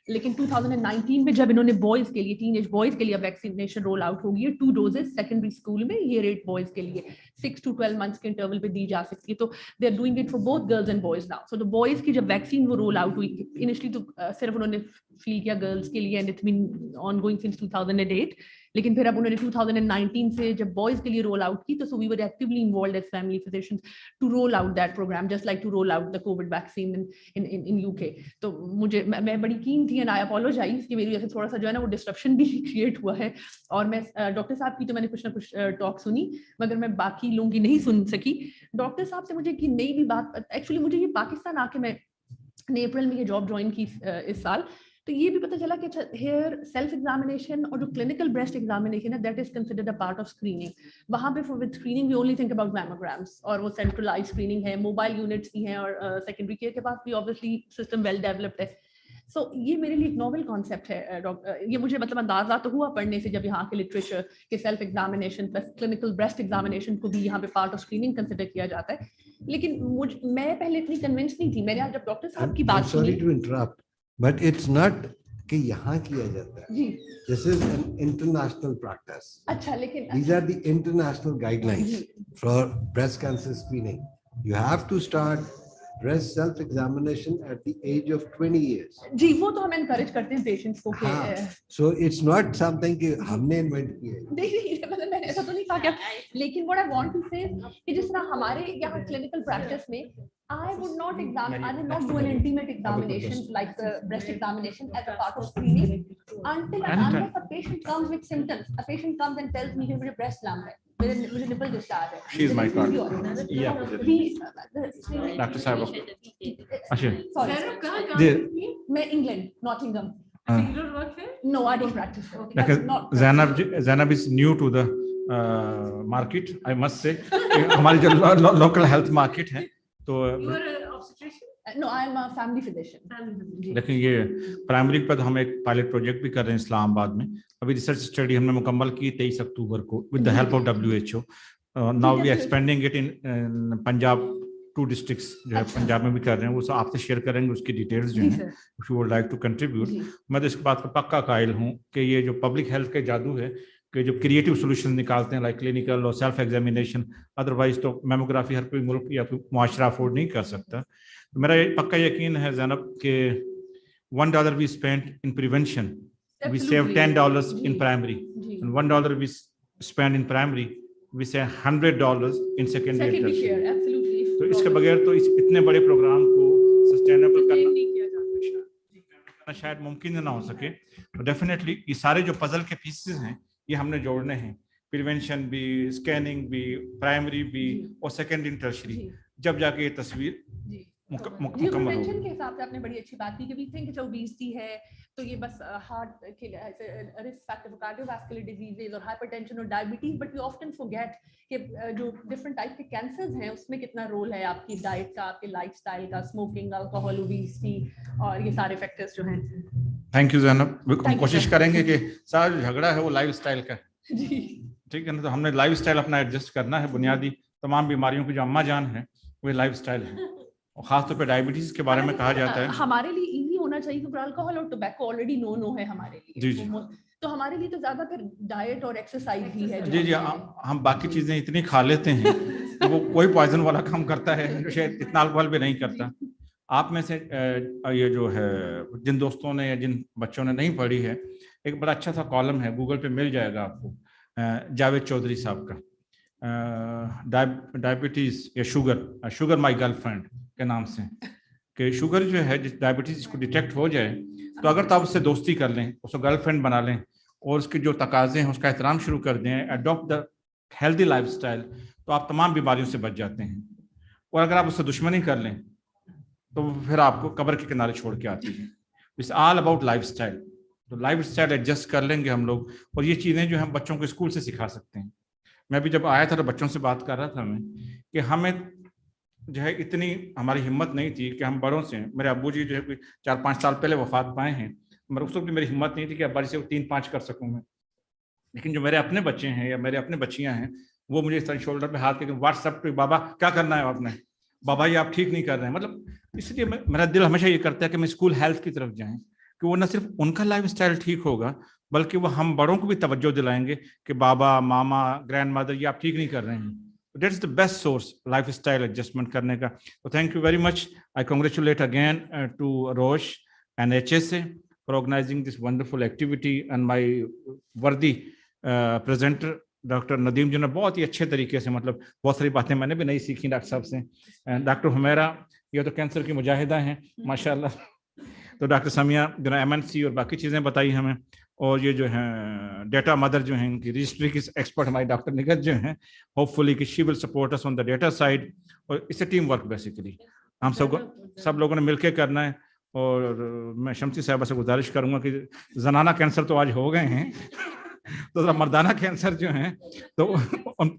لیکن 2019 میں جب انہوں نے بوائز کے لیے, ٹین ایج بوائز کے لیے ویکسینیشن رول آؤٹ ہوگی 2 ڈوزز سیکنڈری اسکول میں, یہ ریٹ بوائز کے لیے 6 to 12 months کے انٹرول پہ دی جا سکتی ہے. تو they are doing it for both girls and boys now. So boys کی جب ویکسین وہ رول آؤٹ ہوئی, انیشلی تو صرف انہوں نے فیل کیا گرلس کے لیے, and it's been ongoing since 2008, لیکن پھر اب انہوں نے 2019 سے جب بوائز کے لیے رول آؤٹ کی, تو so we were actually involved as family physicians to roll out that programme, just like to roll out the COVID vaccine in UK. تو مجھے میں بڑی کین تھی, اینڈ آئی اپولوجائز کہ میری وجہ سے تھوڑا سا جو ہے نا وہ ڈسٹرپشن بھی کریٹ ہوا ہے. اور میں ڈاکٹر صاحب کی تو میں نے کچھ نہ کچھ ٹاک سنی, مگر میں باقی لوگوں کی نہیں سن سکی. ڈاکٹر صاحب سے مجھے کی نئی بھی بات, ایکچولی مجھے یہ پاکستان آ کے میں نے اپریل میں یہ جاب جوائن کی اس سال, تو یہ بھی پتہ چلا کہ ہیئر سیلف ایگزامینیشن اور جو کلینکل بریسٹ ایگزامینیشن ہے that is considered a part of screening. وہاں پہ with screening we only think about mammograms, اور وہ سینٹرلائز اسکریننگ ہے, موبائل یونٹس بھی ہیں, اور سیکنڈری کیئر کے پاس بھی obviously سسٹم ویل ڈیولپڈ ہے. سو یہ میرے لیے ایک ناول کانسیپٹ ہے. یہ مجھے مطلب اندازہ تو ہوا پڑھنے سے جب یہاں کے لٹریچر کے self examination plus clinical breast examination کو بھی یہاں پہ پارٹ آف اسکریننگ کنسیڈر کیا جاتا ہے. لیکن میں پہلے اتنی کنونس نہیں تھی. میں نے آج جب ڈاکٹر صاحب کی بات سنی, بٹ اٹس ناٹ کہ یہاں کیا جاتا ہے. جی, this is an international practice. اچھا, لیکن these are the international guidelines for breast cancer screening. You have to start breast self examination at the age of 20 years. جی, وہ تو ہم انکریج کرتے ہیں پیشنٹس کو کہ so it's not something کہ ہم نے انوینٹ کیا ہے. نہیں, مطلب میں نے ایسا تو نہیں کہا کیا, لیکن what I want to say کہ جس طرح ہمارے یہاں کلینکل پریکٹس میں I would not do an intimate examination like the breast examination as a part of screening until and unless a patient comes with symptoms. A patient comes and tells me کہ مجھے breast lump ہے, مجھے nipple discharge ہے. She is my card. Yeah. Dr. Sahib. Sorry. میں England, Nottingham. No, I don't practice. Zainab is new to the market, I must say. ہماری جو local health market ہے, تو No, I am a family physician. لیکن یہ primary پر ہم ایک pilot project بھی کر رہے ہیں اسلام آباد میں. ابھی ریسرچ اسٹڈی ہم نے مکمل کی 23 اکتوبر کو with the help of WHO. Now we are expanding it in Punjab, 2 districts جو ہے پنجاب میں بھی کر رہے ہیں. وہ سب آپ سے شیئر کریں گے اس کی ڈیٹیلز جو ہیں, if you would like to contribute. میں تو اس بات کا پکا قائل ہوں کہ یہ جو پبلک ہیلتھ کے جادو ہے کہ جو کریٹو سولوشن نکالتے ہیں لائک کلینکل اور سیلف ایگزامینیشن, ادروائز تو میموگرافی ہر کوئی ملک یا کوئی معاشرہ افورڈ نہیں کر سکتا. میرا پکا یقین ہے زینب کہ $1 we spent in prevention, we save $10 in primary, and $1 we spend in primary we say $100 in secondary and Secondary care, tertiary. absolutely. तो इसके बगैर तो इतने बड़े प्रोग्राम को सस्टेनेबल करना शायद मुमकिन ना हो सके. तो डेफिनेटली ये सारे जो पजल के पीसेस हैं ये हमने जोड़ने हैं. प्रिवेंशन भी, स्कैनिंग भी, प्राइमरी भी और सेकेंडरी टर्शरी, जब जाके ये तस्वीर मुकम्मल प्रिवेंशन होगी. के हिसाब से आपने बड़ी अच्छी बात की कि वी थिंक जो ओबेसिटी है तो ये बस हार्ट के risk factor for cardiovascular diseases और हाइपरटेंशन और diabetes, but we often forget कि जो डिफरेंट टाइप के कैंसर्स हैं उसमें कितना रोल है आपकी डाइट का, आपके लाइफस्टाइल का, स्मोकिंग, अल्कोहल, ओबेसिटी और ये सारे फैक्टर्स जो हैं. Thank you Zainab. हम कोशिश sir. करेंगे कि सारा जो झगड़ा है वो लाइफस्टाइल का है. जी ठीक है ना. तो हमने लाइफस्टाइल अपना एडजस्ट करना है. बुनियादी तमाम बीमारियों की जो अम्मा जान है वो लाइफस्टाइल है, और खासतौर पे डायबिटीज के बारे में कहा जाता है. हमारे लिए इजी होना चाहिए क्योंकि अल्कोहल और टोबैको ऑलरेडी नो है हमारे लिए. जी जी तो हमारे लिए तो ज्यादा फिर डाइट और एक्सरसाइज ही है. जी जी हम बाकी चीजें इतनी खा लेते हैं कि वो कोई पॉइजन वाला काम करता है जो शायद इतना अल्कोहल भी नहीं करता. आप में से ये जो है जिन दोस्तों ने या जिन बच्चों ने नहीं पढ़ी है, एक बड़ा अच्छा सा कॉलम है, गूगल पे मिल जाएगा आपको, जावेद चौधरी साहब का, डायबिटीज या शुगर माय गर्लफ्रेंड के नाम से, कि शुगर जो है, डायबिटीज इसको डिटेक्ट हो जाए तो अगर तो आप उससे दोस्ती कर लें, उसको गर्लफ्रेंड बना लें और उसके जो तकाजे हैं उसका एहतराम शुरू कर दें, अडॉप्ट द हेल्दी लाइफस्टाइल, तो आप तमाम बीमारियों से बच जाते हैं. और अगर आप उससे दुश्मनी कर लें तो फिर आपको कब्र के किनारे छोड़ के आती है. It's all about lifestyle. तो लाइफस्टाइल एडजस्ट कर लेंगे हम लोग, और ये चीज़ें जो हम बच्चों को स्कूल से सिखा सकते हैं. मैं भी जब आया था तो बच्चों से बात कर रहा था मैं कि हमें जो है इतनी हमारी हिम्मत नहीं थी कि हम बड़ों से, मेरे अब्बू जी जो है 4-5 साल पहले वफात पाए हैं, मगर उस वक्त भी मेरी हिम्मत नहीं थी कि अब्बा जी से 3-5 कर सकूं मैं. लेकिन जो मेरे अपने बच्चे हैं या मेरे अपने बच्चियां हैं, वो मुझे इस तरह शोल्डर पे हाथ के व्हाट्सएप पे, बाबा क्या करना है आपने, बाबा ये आप ठीक नहीं कर रहे हैं. मतलब इसलिए मेरा दिल हमेशा ये करता है कि मैं स्कूल हेल्थ की तरफ जाएं, कि वो न सिर्फ उनका लाइफस्टाइल ठीक होगा बल्कि वो हम बड़ों को भी तवज्जो दिलाएंगे कि बाबा, मामा, ग्रैंड मदर ये आप ठीक नहीं कर रहे हैं. That's the best source lifestyle adjustment करने का. So thank you very much. I congratulate again to Roche and HSA for organizing this wonderful activity, and my worthy presenter doctor Nadeem ji ने बहुत ही अच्छे तरीके से, मतलब बहुत सारी बातें मैंने भी नहीं सीखी डॉक्टर साहब से. डॉक्टर हुमैरा ये तो कैंसर की मुजाहिदा हैं माशाल्लाह. तो डॉक्टर समिया जो MNC और बाकी चीज़ें बताई हमें, और ये जो है डेटा मदर जो हैं इनकी रजिस्ट्री की एक्सपर्ट हमारी डॉक्टर निगत जो हैं, होपफुली कि she will support us on the data side. और इससे टीम वर्क बेसिकली हम सब लोगों ने मिलकर करना है. और मैं शमसी साहबा से गुजारिश करूंगा कि जनाना कैंसर तो आज हो गए हैं तो जरा मर्दाना कैंसर जो हैं तो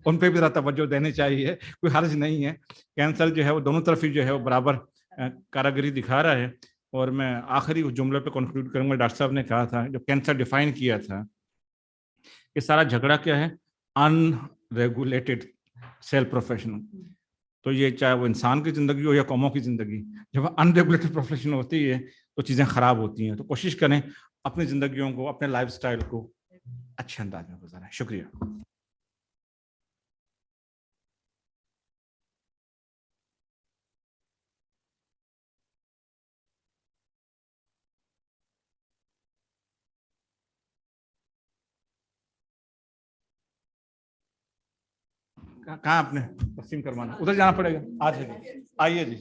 उन पे भी जरा तवज्जो देनी चाहिए. कोई हर्ज नहीं है, कैंसर जो है वो दोनों तरफ ही जो है वो बराबर कारागरी दिखा रहा है. और मैं आखिरी उस जुमले पे कंक्लूड करूंगा. डॉक्टर साहब ने कहा था, जब कैंसर डिफाइन किया था, कि सारा झगड़ा क्या है, अनरेगुलेटेड सेल प्रोफेशन. तो ये चाहे वो इंसान की जिंदगी हो या कौमों की जिंदगी, जब अनरेगुलेटेड प्रोफेशन होती है तो चीज़ें खराब होती हैं. तो कोशिश करें अपनी जिंदगियों को, अपने लाइफस्टाइल को अच्छे अंदाज में गुजारें. शुक्रिया. कहाँ आपने तस्लीम करवाना, उधर जाना पड़ेगा. आज है, आइए जी.